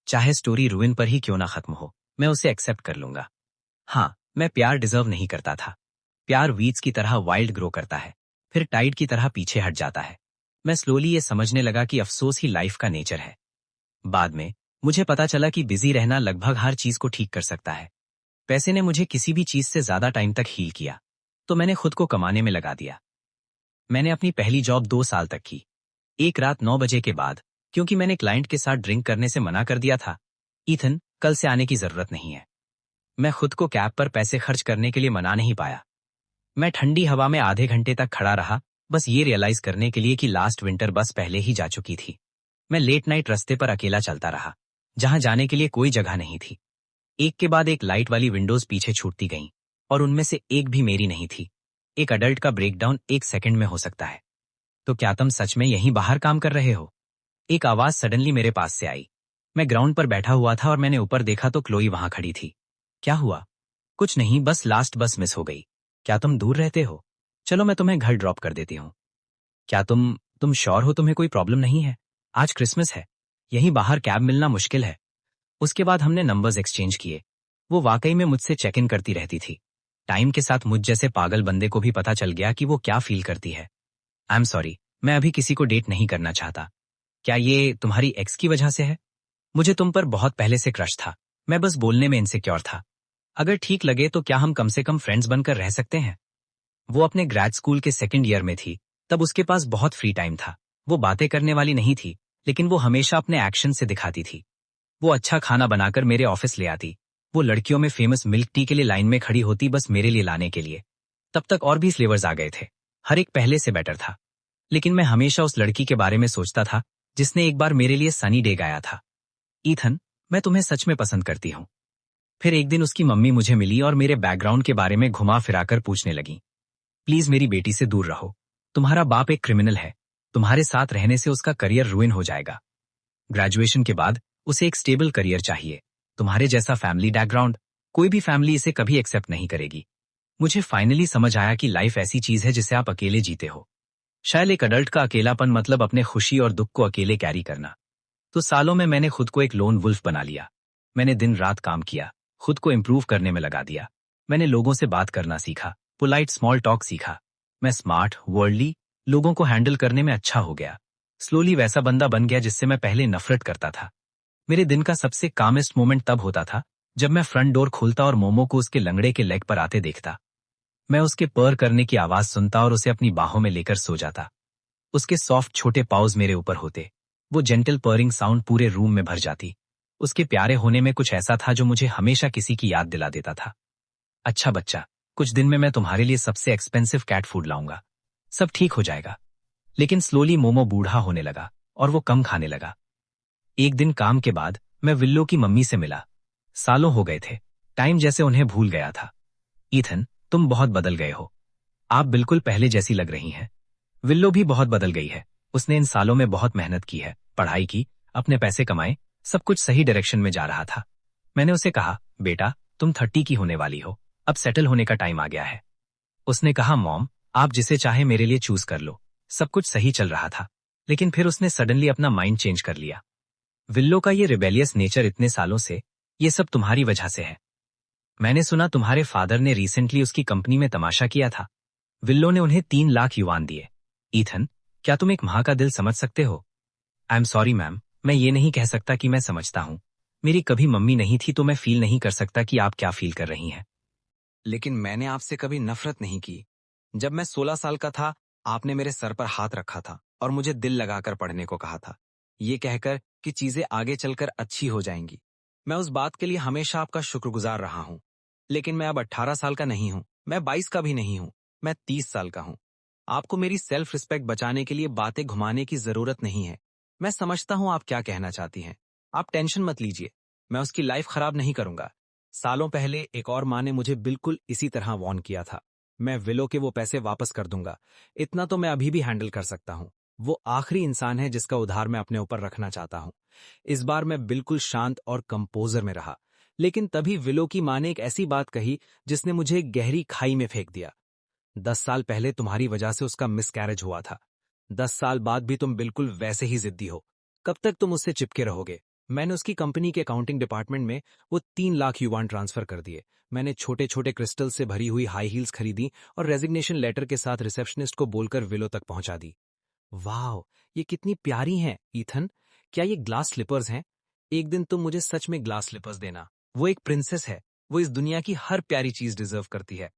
चाहे स्टोरी रुइन पर ही क्यों ना खत्म हो, मैं उसे एक्सेप्ट कर लूंगा। हाँ, मैं प्यार डिजर्व नहीं करता था। प्यार वीड्स की तरह वाइल्ड ग्रो करता है, फिर टाइड की तरह पीछे हट जाता है। मैं स्लोली ये समझने लगा कि अफसोस ही लाइफ का नेचर है। बाद में मुझे पता चला कि बिजी रहना लगभग हर चीज को ठीक कर सकता है। पैसे ने मुझे किसी भी चीज से ज्यादा टाइम तक हील किया, तो मैंने खुद को कमाने में लगा दिया। मैंने अपनी पहली जॉब 2 साल तक की। एक रात 9 बजे के बाद, क्योंकि मैंने क्लाइंट के साथ ड्रिंक करने से मना कर दिया था, ईथन कल से आने की जरूरत नहीं है। मैं खुद को कैब पर पैसे खर्च करने के लिए मना नहीं पाया। मैं ठंडी हवा में आधे घंटे तक खड़ा रहा, बस ये रियलाइज करने के लिए कि लास्ट विंटर बस पहले ही जा चुकी थी। मैं लेट नाइट रास्ते पर अकेला चलता रहा, जहां जाने के लिए कोई जगह नहीं थी। एक के बाद एक लाइट वाली विंडोज पीछे छूटती गईं, और उनमें से एक भी मेरी नहीं थी। एक अडल्ट का ब्रेकडाउन 1 सेकंड में हो सकता है। तो क्या तुम सच में यहीं बाहर काम कर रहे हो? एक आवाज सडनली मेरे पास से आई। मैं ग्राउंड पर बैठा हुआ था और मैंने ऊपर देखा तो क्लोई वहां खड़ी थी। क्या हुआ? कुछ नहीं, बस लास्ट बस मिस हो गई। क्या तुम दूर रहते हो? चलो मैं तुम्हें घर ड्रॉप कर देती हूँ। क्या तुम श्योर हो तुम्हें कोई प्रॉब्लम नहीं है? आज क्रिसमस है, यहीं बाहर कैब मिलना मुश्किल है। उसके बाद हमने नंबर्स एक्सचेंज किए। वो वाकई में मुझसे चेक इन करती रहती थी। टाइम के साथ मुझ जैसे पागल बंदे को भी पता चल गया कि वो क्या फील करती है। आई एम सॉरी, मैं अभी किसी को डेट नहीं करना चाहता। क्या ये तुम्हारी एक्स की वजह से है? मुझे तुम पर बहुत पहले से क्रश था, मैं बस बोलने में इनसिक्योर था। अगर ठीक लगे तो क्या हम कम से कम फ्रेंड्स बनकर रह सकते हैं? वो अपने ग्रेड स्कूल के 2nd ईयर में थी, तब उसके पास बहुत फ्री टाइम था। वो बातें करने वाली नहीं थी, लेकिन वो हमेशा अपने एक्शन से दिखाती थी। वो अच्छा खाना बनाकर मेरे ऑफिस ले आती। वो लड़कियों में फेमस मिल्क टी के लिए लाइन में खड़ी होती, बस मेरे लिए लाने के लिए। तब तक और भी फ्लेवर्स आ गए थे, हर एक पहले से बेटर था। लेकिन मैं हमेशा उस लड़की के बारे में सोचता था जिसने एक बार मेरे लिए सनी डे गाया था। ईथन, मैं तुम्हें सच में पसंद करती हूँ। फिर एक दिन उसकी मम्मी मुझे मिली और मेरे बैकग्राउंड के बारे में घुमा फिराकर पूछने लगी। प्लीज मेरी बेटी से दूर रहो। तुम्हारा बाप एक क्रिमिनल है। तुम्हारे साथ रहने से उसका करियर रुइन हो जाएगा। ग्रेजुएशन के बाद उसे एक स्टेबल करियर चाहिए। तुम्हारे जैसा फैमिली बैकग्राउंड, कोई भी फैमिली इसे कभी एक्सेप्ट नहीं करेगी। मुझे फाइनली समझ आया कि लाइफ ऐसी चीज है जिसे आप अकेले जीते हो। शायद एक अडल्ट का अकेलापन मतलब अपने खुशी और दुख को अकेले कैरी करना। तो सालों में मैंने खुद को एक लोन वुल्फ बना लिया। मैंने दिन रात काम किया, खुद को इम्प्रूव करने में लगा दिया। मैंने लोगों से बात करना सीखा, पोलाइट स्मॉल टॉक सीखा। मैं स्मार्ट, वर्ल्डली लोगों को हैंडल करने में अच्छा हो गया। स्लोली वैसा बंदा बन गया जिससे मैं पहले नफरत करता था। मेरे दिन का सबसे कामेस्ट मोमेंट तब होता था जब मैं फ्रंट डोर खोलता और मोमो को उसके लंगड़े के लेग पर आते देखता। मैं उसके पर करने की आवाज सुनता और उसे अपनी बाहों में लेकर सो जाता। उसके सॉफ्ट छोटे पाउज मेरे ऊपर होते। वो जेंटल पर्रिंग साउंड पूरे रूम में भर जाती। उसके प्यारे होने में कुछ ऐसा था जो मुझे हमेशा किसी की याद दिला देता था। अच्छा बच्चा, कुछ दिन में मैं तुम्हारे लिए सबसे एक्सपेंसिव कैट फूड लाऊंगा। सब ठीक हो जाएगा। लेकिन स्लोली मोमो बूढ़ा होने लगा और वो कम खाने लगा। एक दिन काम के बाद मैं विल्लो की मम्मी से मिला। सालों हो गए थे, टाइम जैसे उन्हें भूल गया था। ईथन, तुम बहुत बदल गए हो। आप बिल्कुल पहले जैसी लग रही हैं। विल्लो भी बहुत बदल गई है। उसने इन सालों में बहुत मेहनत की है, पढ़ाई की, अपने पैसे कमाए, सब कुछ सही डायरेक्शन में जा रहा था। मैंने उसे कहा, बेटा तुम 30 की होने वाली हो, अब सेटल होने का टाइम आ गया है। उसने कहा, मॉम आप जिसे चाहे मेरे लिए चूज कर लो। सब कुछ सही चल रहा था, लेकिन फिर उसने सडनली अपना माइंड चेंज कर लिया। विल्लो का ये रिबेलियस नेचर इतने सालों से, ये सब तुम्हारी वजह से है। मैंने सुना तुम्हारे फादर ने रिसेंटली उसकी कंपनी में तमाशा किया था। विल्लो ने उन्हें 3 लाख युआन दिए। ईथन, क्या तुम एक मां का दिल समझ सकते हो? आई एम सॉरी मैम, मैं ये नहीं कह सकता कि मैं समझता हूँ। मेरी कभी मम्मी नहीं थी तो मैं फील नहीं कर सकता कि आप क्या फील कर रही हैं। लेकिन मैंने आपसे कभी नफरत नहीं की। जब मैं 16 साल का था, आपने मेरे सर पर हाथ रखा था और मुझे दिल लगाकर पढ़ने को कहा था, ये कहकर कि चीजें आगे चलकर अच्छी हो जाएंगी। मैं उस बात के लिए हमेशा आपका शुक्रगुजार रहा हूँ। लेकिन मैं अब 18 साल का नहीं हूँ, मैं 22 का भी नहीं हूँ, मैं 30 साल का हूँ। आपको मेरी सेल्फ रिस्पेक्ट बचाने के लिए बातें घुमाने की जरूरत नहीं है। मैं समझता हूं आप क्या कहना चाहती हैं। आप टेंशन मत लीजिए, मैं उसकी लाइफ खराब नहीं करूंगा। सालों पहले एक और माँ ने मुझे बिल्कुल इसी तरह वॉर्न किया था। मैं विलो के वो पैसे वापस कर दूंगा, इतना तो मैं अभी भी हैंडल कर सकता हूँ। वो आखिरी इंसान है जिसका उधार मैं अपने ऊपर रखना चाहता हूँ। इस बार मैं बिल्कुल शांत और कंपोजर में रहा, लेकिन तभी विलो की माँ ने एक ऐसी बात कही जिसने मुझे एक गहरी खाई में फेंक दिया। 10 साल पहले तुम्हारी वजह से उसका मिसकैरेज हुआ था। 10 साल बाद भी तुम बिल्कुल वैसे ही जिद्दी हो। कब तक तुम उससे चिपके रहोगे? मैंने उसकी कंपनी के अकाउंटिंग डिपार्टमेंट में वो 3 लाख युआन ट्रांसफर कर दिए। मैंने छोटे छोटे क्रिस्टल से भरी हुई हाई हील्स खरीदी और रेजिग्नेशन लेटर के साथ रिसेप्शनिस्ट को बोलकर विलो तक पहुंचा दी। वाह, ये कितनी प्यारी हैं, ईथन। क्या ये ग्लास स्लीपर्स हैं? एक दिन तुम मुझे सच में ग्लास स्लीपर्स देना। वो एक प्रिंसेस है, वो इस दुनिया की हर प्यारी चीज डिजर्व करती है।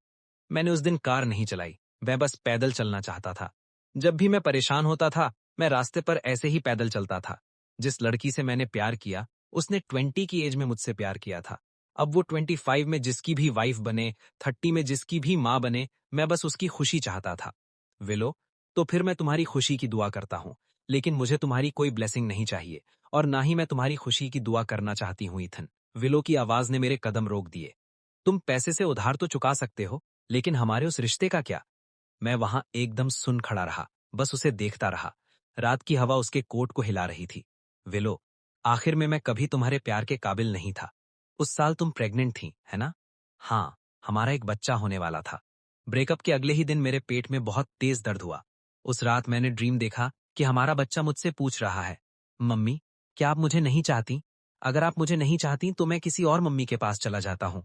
मैंने उस दिन कार नहीं चलाई, मैं बस पैदल चलना चाहता था। जब भी मैं परेशान होता था, मैं रास्ते पर ऐसे ही पैदल चलता था। जिस लड़की से मैंने प्यार किया, उसने 20 की एज में मुझसे प्यार किया था। अब वो 25 में जिसकी भी वाइफ बने, 30 में जिसकी भी माँ बने, मैं बस उसकी खुशी चाहता था। विलो, तो फिर मैं तुम्हारी खुशी की दुआ करता हूँ, लेकिन मुझे तुम्हारी कोई ब्लेसिंग नहीं चाहिए, और ना ही मैं तुम्हारी खुशी की दुआ करना चाहती हूँ, ईथन। विलो की आवाज ने मेरे कदम रोक दिए। तुम पैसे से उधार तो चुका सकते हो, लेकिन हमारे उस रिश्ते का क्या? मैं वहां एकदम सुन खड़ा रहा, बस उसे देखता रहा। रात की हवा उसके कोट को हिला रही थी। विलो, आखिर में मैं कभी तुम्हारे प्यार के काबिल नहीं था। उस साल तुम प्रेग्नेंट थी, है ना? हाँ, हमारा एक बच्चा होने वाला था। ब्रेकअप के अगले ही दिन मेरे पेट में बहुत तेज दर्द हुआ। उस रात मैंने ड्रीम देखा कि हमारा बच्चा मुझसे पूछ रहा है, मम्मी, क्या आप मुझे नहीं चाहती? अगर आप मुझे नहीं चाहती तो मैं किसी और मम्मी के पास चला जाता हूँ।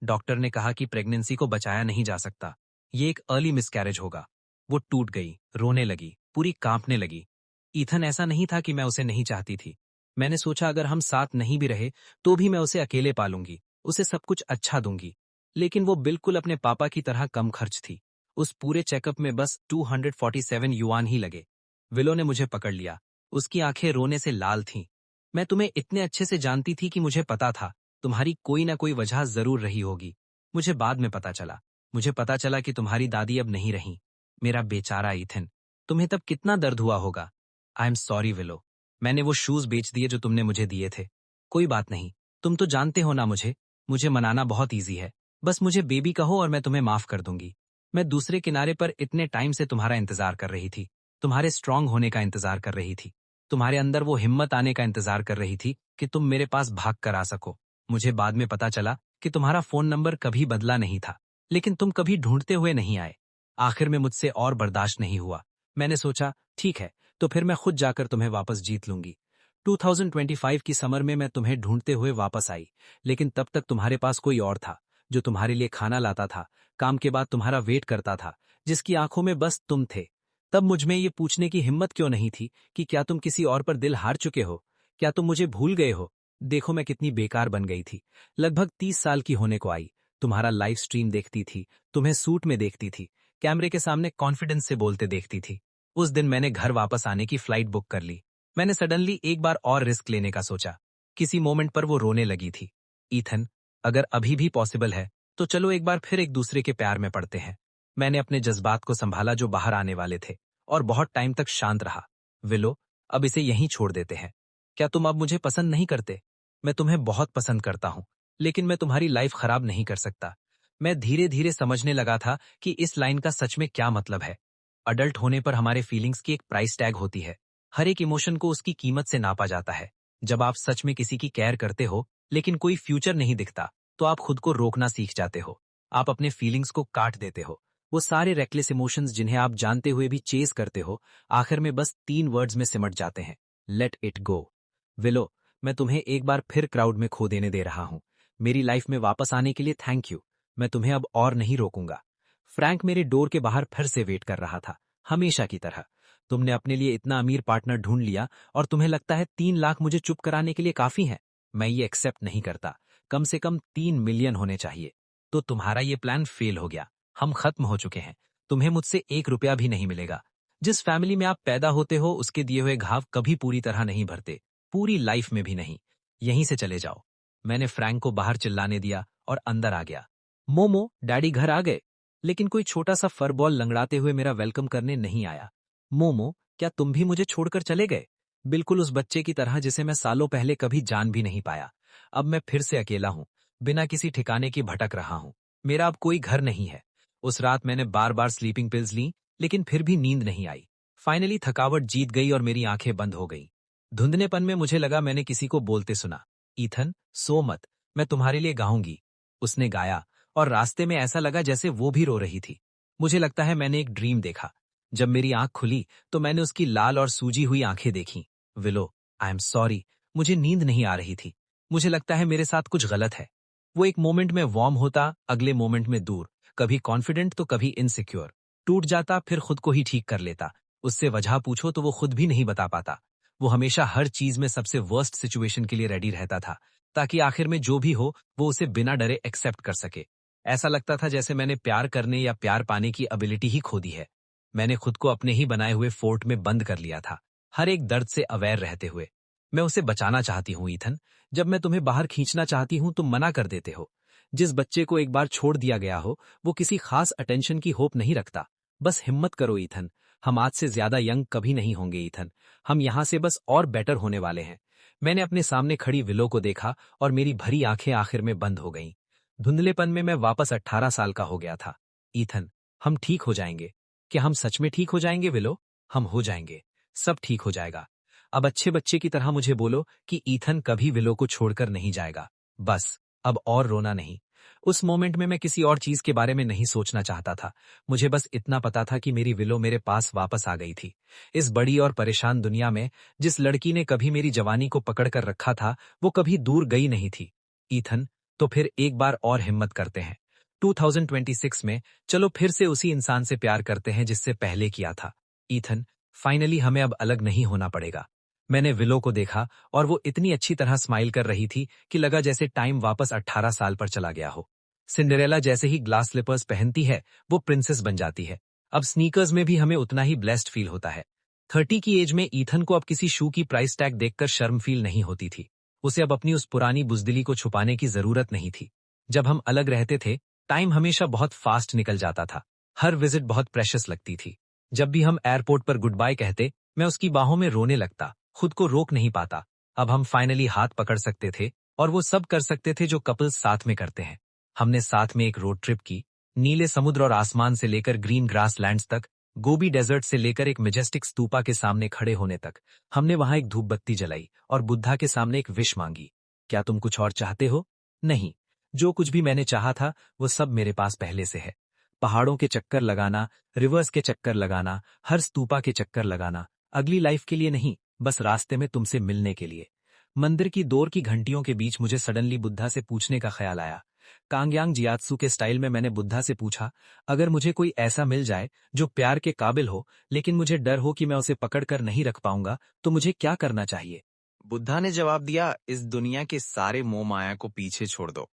डॉक्टर ने कहा कि प्रेगनेंसी को बचाया नहीं जा सकता, ये एक अर्ली मिसकैरेज होगा। वो टूट गई, रोने लगी, पूरी कांपने लगी। ईथन, ऐसा नहीं था कि मैं उसे नहीं चाहती थी। मैंने सोचा अगर हम साथ नहीं भी रहे तो भी मैं उसे अकेले पालूंगी, उसे सब कुछ अच्छा दूंगी। लेकिन वो बिल्कुल अपने पापा की तरह कम खर्च थी। उस पूरे चेकअप में बस 247 युआन ही लगे। विलो ने मुझे पकड़ लिया, उसकी आंखें रोने से लाल थीं। मैं तुम्हें इतने अच्छे से जानती थी कि मुझे पता था तुम्हारी कोई ना कोई वजह जरूर रही होगी। मुझे बाद में पता चला। मुझे पता चला कि तुम्हारी दादी अब नहीं रहीं। मेरा बेचारा ईथन, तुम्हें तब कितना दर्द हुआ होगा। आई एम सॉरी विलो, मैंने वो शूज बेच दिए जो तुमने मुझे दिए थे। कोई बात नहीं, तुम तो जानते हो ना मुझे। मुझे मनाना बहुत ईजी है। बस मुझे बेबी कहो और मैं तुम्हें माफ कर दूंगी। मैं दूसरे किनारे पर इतने टाइम से तुम्हारा इंतजार कर रही थी। तुम्हारे स्ट्रांग होने का इंतजार कर रही थी। तुम्हारे अंदर वो हिम्मत आने का इंतजार कर रही थी कि तुम मेरे पास भाग कर आ सको। मुझे बाद में पता चला कि तुम्हारा फोन नंबर कभी बदला नहीं था, लेकिन तुम कभी ढूंढते हुए नहीं आए। आखिर में मुझसे और बर्दाश्त नहीं हुआ। मैंने सोचा, ठीक है, तो फिर मैं खुद जाकर तुम्हें वापस जीत लूंगी। 2025 की समर में मैं तुम्हें ढूंढते हुए वापस आई, लेकिन तब तक तुम्हारे पास कोई और था, जो तुम्हारे लिए खाना लाता था, काम के बाद तुम्हारा वेट करता था, जिसकी आंखों में बस तुम थे। तब मुझमें ये पूछने की हिम्मत क्यों नहीं थी कि क्या तुम किसी और पर दिल हार चुके हो? क्या तुम मुझे भूल गए हो? देखो मैं कितनी बेकार बन गई थी। लगभग 30 साल की होने को आई। तुम्हारा लाइव स्ट्रीम देखती थी, तुम्हें सूट में देखती थी, कैमरे के सामने कॉन्फिडेंस से बोलते देखती थी। उस दिन मैंने घर वापस आने की फ्लाइट बुक कर ली। मैंने सडनली एक बार और रिस्क लेने का सोचा। किसी मोमेंट पर वो रोने लगी थी। ईथन, अगर अभी भी पॉसिबल है तो चलो एक बार फिर एक दूसरे के प्यार में पड़ते हैं। मैंने अपने जज्बात को संभाला जो बाहर आने वाले थे, और बहुत टाइम तक शांत रहा। विलो, अब इसे यहीं छोड़ देते हैं। क्या तुम अब मुझे पसंद नहीं करते? मैं तुम्हें बहुत पसंद करता हूं, लेकिन मैं तुम्हारी लाइफ खराब नहीं कर सकता। मैं धीरे धीरे समझने लगा था कि इस लाइन का सच में क्या मतलब है। अडल्ट होने पर हमारे फीलिंग्स की एक प्राइस टैग होती है। हर एक इमोशन को उसकी कीमत से नापा जाता है। जब आप सच में किसी की केयर करते हो, लेकिन कोई फ्यूचर नहीं दिखता, तो आप खुद को रोकना सीख जाते हो। आप अपने फीलिंग्स को काट देते हो। वो सारे रेकलेस इमोशंस जिन्हें आप जानते हुए भी चेस करते हो, आखिर में बस 3 वर्ड्स में सिमट जाते हैं, लेट इट गो। विलो, मैं तुम्हें एक बार फिर क्राउड में खो देने दे रहा हूं। मेरी लाइफ में वापस आने के लिए थैंक यू। मैं तुम्हें अब और नहीं रोकूंगा। फ्रैंक मेरे डोर के बाहर फिर से वेट कर रहा था, हमेशा की तरह। तुमने अपने लिए इतना अमीर पार्टनर ढूंढ लिया और तुम्हें लगता है 3 लाख मुझे चुप कराने के लिए काफी है? मैं ये एक्सेप्ट नहीं करता। कम से कम 3 मिलियन होने चाहिए। तो तुम्हारा ये प्लान फेल हो गया। हम खत्म हो चुके हैं। तुम्हें मुझसे 1 रुपया भी नहीं मिलेगा। जिस फैमिली में आप पैदा होते हो उसके दिए हुए घाव कभी पूरी तरह नहीं भरते, पूरी लाइफ में भी नहीं। यहीं से चले जाओ। मैंने फ्रैंक को बाहर चिल्लाने दिया और अंदर आ गया। मोमो, डैडी घर आ गए। लेकिन कोई छोटा सा फर बॉल लंगड़ाते हुए मेरा वेलकम करने नहीं आया। मोमो, क्या तुम भी मुझे छोड़कर चले गए? बिल्कुल उस बच्चे की तरह जिसे मैं सालों पहले कभी जान भी नहीं पाया। अब मैं फिर से अकेला हूं, बिना किसी ठिकाने की भटक रहा हूं। मेरा अब कोई घर नहीं है। उस रात मैंने बार बार स्लीपिंग पिल्स ली, लेकिन फिर भी नींद नहीं आई। फाइनली थकावट जीत गई और मेरी आंखें बंद हो गई। धुंधलेपन में मुझे लगा मैंने किसी को बोलते सुना, ईथन, सो मत, मैं तुम्हारे लिए गाऊंगी। उसने गाया और रास्ते में ऐसा लगा जैसे वो भी रो रही थी। मुझे लगता है मैंने एक ड्रीम देखा। जब मेरी आंख खुली तो मैंने उसकी लाल और सूजी हुई आंखें देखीं। विलो, आई एम सॉरी, मुझे नींद नहीं आ रही थी। मुझे लगता है मेरे साथ कुछ गलत है। वो एक मोमेंट में वार्म होता, अगले मोमेंट में दूर, कभी कॉन्फिडेंट तो कभी इनसिक्योर। टूट जाता फिर खुद को ही ठीक कर लेता। उससे वजह पूछो तो वो खुद भी नहीं बता पाता। वो हमेशा हर चीज में सबसे वर्स्ट सिचुएशन के लिए रेडी रहता था, ताकि आखिर में जो भी हो वो उसे बिना डरे एक्सेप्ट कर सके। ऐसा लगता था जैसे मैंने प्यार करने या प्यार पाने की एबिलिटी ही खो दी है। मैंने खुद को अपने ही बनाए हुए फोर्ट में बंद कर लिया था, हर एक दर्द से अवेयर रहते हुए। मैं उसे बचाना चाहती हूँ ईथन। जब मैं तुम्हें बाहर खींचना चाहती हूँ तुम मना कर देते हो। जिस बच्चे को एक बार छोड़ दिया गया हो वो किसी खास अटेंशन की होप नहीं रखता। बस हिम्मत करो ईथन, हम आज से ज्यादा यंग कभी नहीं होंगे ईथन। हम यहाँ से बस और बेटर होने वाले हैं। मैंने अपने सामने खड़ी विलो को देखा और मेरी भरी आंखें आखिर में बंद हो गईं। धुंधलेपन में मैं वापस 18 साल का हो गया था। ईथन, हम ठीक हो जाएंगे। क्या हम सच में ठीक हो जाएंगे विलो? हम हो जाएंगे। सब ठीक हो जाएगा। अब अच्छे बच्चे की तरह मुझे बोलो कि ईथन कभी विलो को छोड़कर नहीं जाएगा। बस, अब और रोना नहीं। उस मोमेंट में मैं किसी और चीज के बारे में नहीं सोचना चाहता था। मुझे बस इतना पता था कि मेरी विलो मेरे पास वापस आ गई थी। इस बड़ी और परेशान दुनिया में जिस लड़की ने कभी मेरी जवानी को पकड़ कर रखा था वो कभी दूर गई नहीं थी। ईथन, तो फिर एक बार और हिम्मत करते हैं। 2026 में चलो फिर से उसी इंसान से प्यार करते हैं जिससे पहले किया था। ईथन, फाइनली हमें अब अलग नहीं होना पड़ेगा। मैंने विलो को देखा और वो इतनी अच्छी तरह स्माइल कर रही थी कि लगा जैसे टाइम वापस 18 साल पर चला गया हो। सिंड्रेला जैसे ही ग्लास स्लीपर्स पहनती है वो प्रिंसेस बन जाती है। अब स्नीकर्स में भी हमें उतना ही ब्लेस्ड फील होता है। 30 की एज में ईथन को अब किसी शू की प्राइस टैग देखकर शर्म फील नहीं होती थी। उसे अब अपनी उस पुरानी बुजदिली को छुपाने की जरूरत नहीं थी। जब हम अलग रहते थे टाइम हमेशा बहुत फास्ट निकल जाता था। हर विजिट बहुत प्रेशियस लगती थी। जब भी हम एयरपोर्ट पर गुड बाय कहते मैं उसकी बाहों में रोने लगता, खुद को रोक नहीं पाता। अब हम फाइनली हाथ पकड़ सकते थे और वो सब कर सकते थे जो कपल्स साथ में करते हैं। हमने साथ में एक रोड ट्रिप की, नीले समुद्र और आसमान से लेकर ग्रीन ग्रास लैंड्स तक, गोबी डेजर्ट से लेकर एक मेजेस्टिक स्तूपा के सामने खड़े होने तक। हमने वहां एक धूप बत्ती जलाई और बुद्धा के सामने एक विश मांगी। क्या तुम कुछ और चाहते हो? नहीं, जो कुछ भी मैंने चाहा था वो सब मेरे पास पहले से है। पहाड़ों के चक्कर लगाना, रिवर्स के चक्कर लगाना, हर स्तूपा के चक्कर लगाना, अगली लाइफ के लिए नहीं, बस रास्ते में तुमसे मिलने के लिए। मंदिर की दौर की घंटियों के बीच मुझे सडनली बुद्धा से पूछने का ख्याल आया। कांग्यांग जियात्सु के स्टाइल में मैंने बुद्धा से पूछा, अगर मुझे कोई ऐसा मिल जाए जो प्यार के काबिल हो, लेकिन मुझे डर हो कि मैं उसे पकड़कर नहीं रख पाऊंगा, तो मुझे क्या करना चाहिए? बुद्धा ने जवाब दिया, इस दुनिया के सारे मोह माया को पीछे छोड़ दो।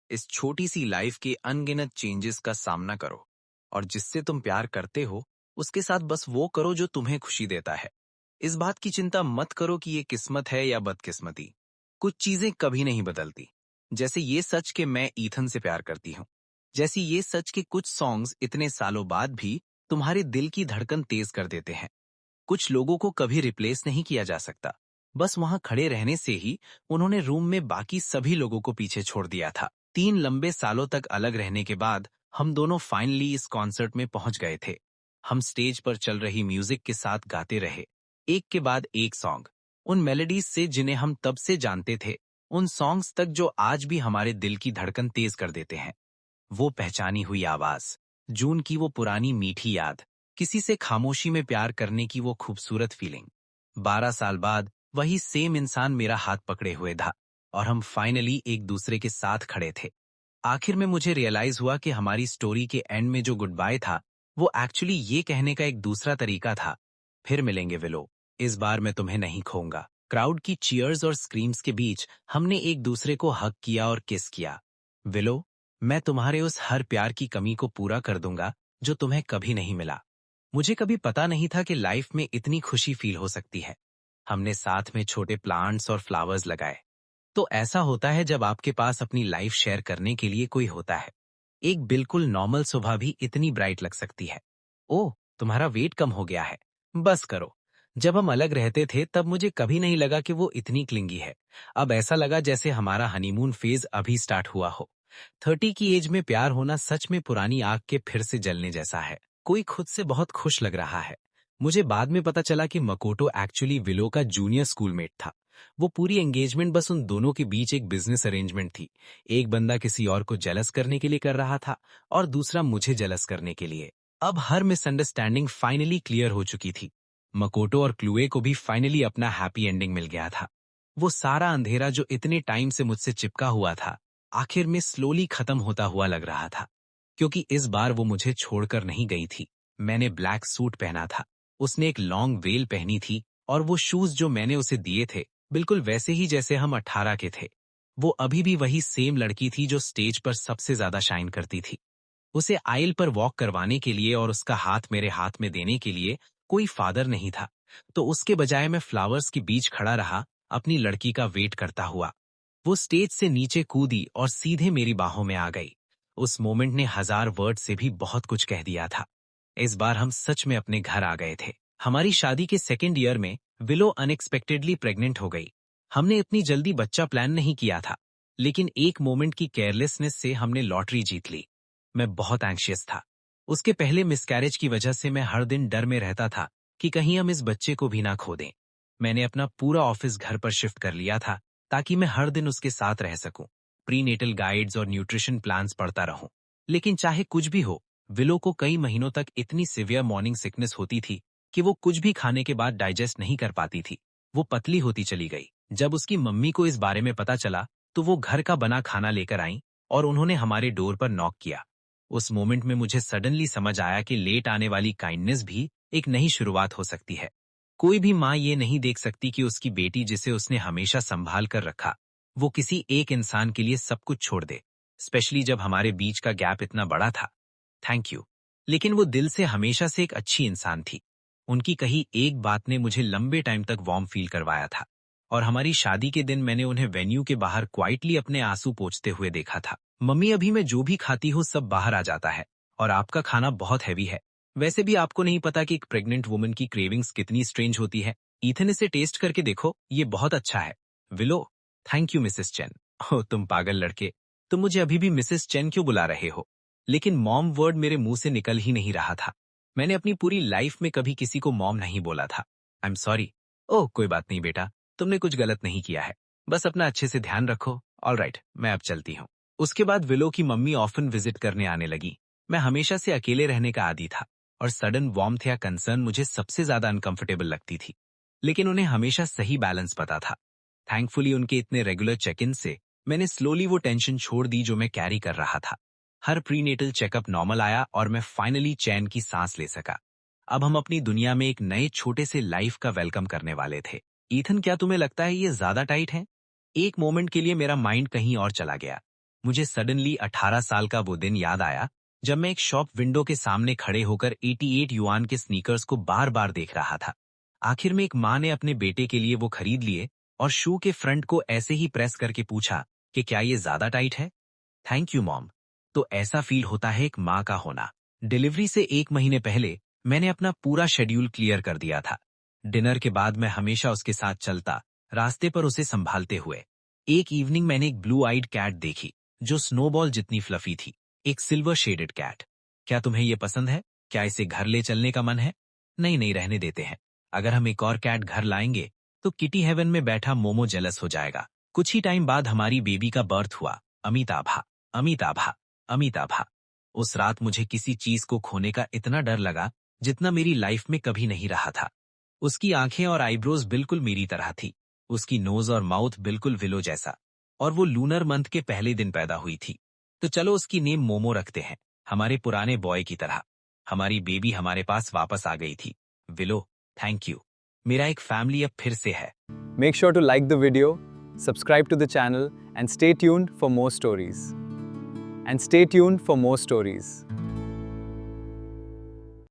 इस छोटी सी लाइफ के अनगिनत चेंजेस का सामना करो और जिससे तुम प्यार करते हो उसके साथ बस वो करो जो तुम्हें खुशी देता है। इस बात की चिंता मत करो कि ये किस्मत है या बदकिस्मती। कुछ चीजें कभी नहीं बदलती, जैसे ये सच कि मैं ईथन से प्यार करती हूँ। जैसी ये सच कि कुछ सॉन्ग्स इतने सालों बाद भी तुम्हारे दिल की धड़कन तेज कर देते हैं। कुछ लोगों को कभी रिप्लेस नहीं किया जा सकता, बस वहां खड़े रहने से ही उन्होंने रूम में बाकी सभी लोगों को पीछे छोड़ दिया था। 3 लंबे सालों तक अलग रहने के बाद हम दोनों फाइनली इस कॉन्सर्ट में पहुंच गए थे। हम स्टेज पर चल रही म्यूजिक के साथ गाते रहे, एक के बाद एक सॉन्ग, उन मेलोडीज से जिन्हें हम तब से जानते थे, उन सॉन्ग्स तक जो आज भी हमारे दिल की धड़कन तेज कर देते हैं। वो पहचानी हुई आवाज, जून की वो पुरानी मीठी याद, किसी से खामोशी में प्यार करने की वो खूबसूरत फीलिंग। 12 साल बाद वही सेम इंसान मेरा हाथ पकड़े हुए था और हम फाइनली एक दूसरे के साथ खड़े थे। आखिर में मुझे रियलाइज हुआ कि हमारी स्टोरी के एंड में जो गुड बाय था वो एक्चुअली ये कहने का एक दूसरा तरीका था, फिर मिलेंगे विलो, इस बार मैं तुम्हें नहीं खोऊंगा। क्राउड की चीयर्स और स्क्रीम्स के बीच हमने एक दूसरे को हग किया और किस किया। विलो, मैं तुम्हारे उस हर प्यार की कमी को पूरा कर दूंगा जो तुम्हें कभी नहीं मिला। मुझे कभी पता नहीं था कि लाइफ में इतनी खुशी फील हो सकती है। हमने साथ में छोटे प्लांट्स और फ्लावर्स लगाए। तो ऐसा होता है जब आपके पास अपनी लाइफ शेयर करने के लिए कोई होता है। एक बिल्कुल नॉर्मल सुबह भी इतनी ब्राइट लग सकती है। ओह, तुम्हारा वेट कम हो गया है, बस करो। जब हम अलग रहते थे तब मुझे कभी नहीं लगा कि वो इतनी क्लिंगी है। अब ऐसा लगा जैसे हमारा हनीमून फेज अभी स्टार्ट हुआ हो। 30 की एज में प्यार होना सच में पुरानी आग के फिर से जलने जैसा है। कोई खुद से बहुत खुश लग रहा है। मुझे बाद में पता चला कि मकोटो एक्चुअली विलो का जूनियर स्कूलमेट था। वो पूरी एंगेजमेंट बस उन दोनों के बीच एक बिजनेस अरेंजमेंट थी। एक बंदा किसी और को जेलस करने के लिए कर रहा था और दूसरा मुझे जेलस करने के लिए। अब हर मिसअंडरस्टैंडिंग फाइनली क्लियर हो चुकी थी। मकोटो और क्लूए को भी फाइनली अपना हैप्पी एंडिंग मिल गया था। वो सारा अंधेरा जो इतने टाइम से मुझसे चिपका हुआ था, आखिर में स्लोली खत्म होता हुआ लग रहा था। क्योंकि इस बार वो मुझे छोड़कर नहीं गई थी। मैंने ब्लैक सूट पहना था, उसने एक लॉन्ग वेल पहनी थी और वो शूज जो मैंने उसे दिए थे बिल्कुल वैसे ही जैसे हम 18 के थे। वो अभी भी वही सेम लड़की थी जो स्टेज पर सबसे ज्यादा शाइन करती थी। उसे आइल पर वॉक करवाने के लिए और उसका हाथ मेरे हाथ में देने के लिए कोई फादर नहीं था, तो उसके बजाय मैं फ्लावर्स के बीच खड़ा रहा, अपनी लड़की का वेट करता हुआ। वो स्टेज से नीचे कूदी और सीधे मेरी बाहों में आ गई। उस मोमेंट ने 1000 वर्ड से भी बहुत कुछ कह दिया था। इस बार हम सच में अपने घर आ गए थे। हमारी शादी के सेकेंड ईयर में विलो अनएक्सपेक्टेडली प्रेग्नेंट हो गई। हमने इतनी जल्दी बच्चा प्लान नहीं किया था, लेकिन एक मोमेंट की केयरलेसनेस से हमने लॉटरी जीत ली। मैं बहुत एंशियस था। उसके पहले मिसकैरेज की वजह से मैं हर दिन डर में रहता था कि कहीं हम इस बच्चे को भी ना खो दें। मैंने अपना पूरा ऑफिस घर पर शिफ्ट कर लिया था ताकि मैं हर दिन उसके साथ रह सकूं, प्रीनेटल गाइड्स और न्यूट्रिशन प्लान्स पढ़ता रहूं। लेकिन चाहे कुछ भी हो, विलो को कई महीनों तक इतनी सिवियर मॉर्निंग सिकनेस होती थी कि वो कुछ भी खाने के बाद डाइजेस्ट नहीं कर पाती थी। वो पतली होती चली गई। जब उसकी मम्मी को इस बारे में पता चला तो वो घर का बना खाना लेकर आई और उन्होंने हमारे डोर पर नॉक किया। उस मोमेंट में मुझे सडनली समझ आया कि लेट आने वाली काइंडनेस भी एक नई शुरुआत हो सकती है। कोई भी माँ ये नहीं देख सकती कि उसकी बेटी जिसे उसने हमेशा संभाल कर रखा, वो किसी एक इंसान के लिए सब कुछ छोड़ दे, स्पेशली जब हमारे बीच का गैप इतना बड़ा था। Thank you. लेकिन वो दिल से हमेशा से एक अच्छी इंसान थी। उनकी कही एक बात ने मुझे लंबे टाइम तक वार्म फील करवाया था। और हमारी शादी के दिन मैंने उन्हें वेन्यू के बाहर क्वाइटली अपने आंसू पोंछते हुए देखा था। मम्मी, अभी मैं जो भी खाती हूँ सब बाहर आ जाता है और आपका खाना बहुत हैवी है। वैसे भी आपको नहीं पता कि एक प्रेग्नेंट वुमन की क्रेविंग्स कितनी स्ट्रेंज होती है। ईथन, इसे टेस्ट करके देखो, ये बहुत अच्छा है। Willow, thank you Mrs Chen. Oh तुम पागल लड़के, तुम मुझे अभी भी मिसेस चेन क्यों बुला रहे हो? लेकिन मॉम वर्ड मेरे मुंह से निकल ही नहीं रहा था। मैंने अपनी पूरी लाइफ में कभी किसी को मॉम नहीं बोला था। I am sorry. ओह कोई बात नहीं बेटा, तुमने कुछ गलत नहीं किया है। बस अपना अच्छे से ध्यान रखो। ऑलराइट, मैं अब चलती हूँ। उसके बाद विलो की मम्मी ऑफन विजिट करने आने लगी। मैं हमेशा से अकेले रहने का आदी था और सडन वार्मथ या कंसर्न मुझे सबसे ज्यादा अनकंफर्टेबल लगती थी। लेकिन उन्हें हमेशा सही बैलेंस पता था। थैंकफुली उनके इतने रेगुलर चेक इन से मैंने स्लोली वो टेंशन छोड़ दी जो मैं कैरी कर रहा था। हर प्रीनेटल चेकअप नॉर्मल आया और मैं फाइनली चैन की सांस ले सका। अब हम अपनी दुनिया में एक नए छोटे से लाइफ का वेलकम करने वाले थे। ईथन, क्या तुम्हें लगता है ये ज्यादा टाइट है? एक मोमेंट के लिए मेरा माइंड कहीं और चला गया। मुझे सडनली 18 साल का वो दिन याद आया जब मैं एक शॉप विंडो के सामने खड़े होकर 88 युआन के स्नीकर्स को बार बार देख रहा था। आखिर में एक माँ ने अपने बेटे के लिए वो खरीद लिए और शू के फ्रंट को ऐसे ही प्रेस करके पूछा कि क्या ये ज्यादा टाइट है? Thank you mom. तो ऐसा फील होता है एक माँ का होना। डिलीवरी से 1 महीने पहले मैंने अपना पूरा शेड्यूल क्लियर कर दिया था। डिनर के बाद मैं हमेशा उसके साथ चलता, रास्ते पर उसे संभालते हुए। एक इवनिंग मैंने एक ब्लू आइड कैट देखी जो स्नोबॉल जितनी फ्लफी थी, एक सिल्वर शेडेड कैट। क्या तुम्हें ये पसंद है? क्या इसे घर ले चलने का मन है? नहीं नहीं, रहने देते हैं। अगर हम एक और कैट घर लाएंगे तो किटी हेवन में बैठा मोमो जेलस हो जाएगा। कुछ ही टाइम बाद हमारी बेबी का बर्थ हुआ, अमिताभा। अमिताभा, अमिताभा। उस रात मुझे किसी चीज को खोने का इतना डर लगा जितना मेरी लाइफ में कभी नहीं रहा था। उसकी आंखें और आईब्रोज बिल्कुल मेरी तरह थी, उसकी नोज और माउथ बिल्कुल विलो जैसा, और वो लूनर मंथ के पहले दिन पैदा हुई थी। तो चलो उसकी नेम मोमो रखते हैं, हमारे पुराने बॉय की तरह। हमारी बेबी हमारे पास वापस आ गई थी। Willow, thank you. मेरा एक फैमिली अब फिर से है। Make sure to like the video, subscribe to the channel, and stay tuned for more stories.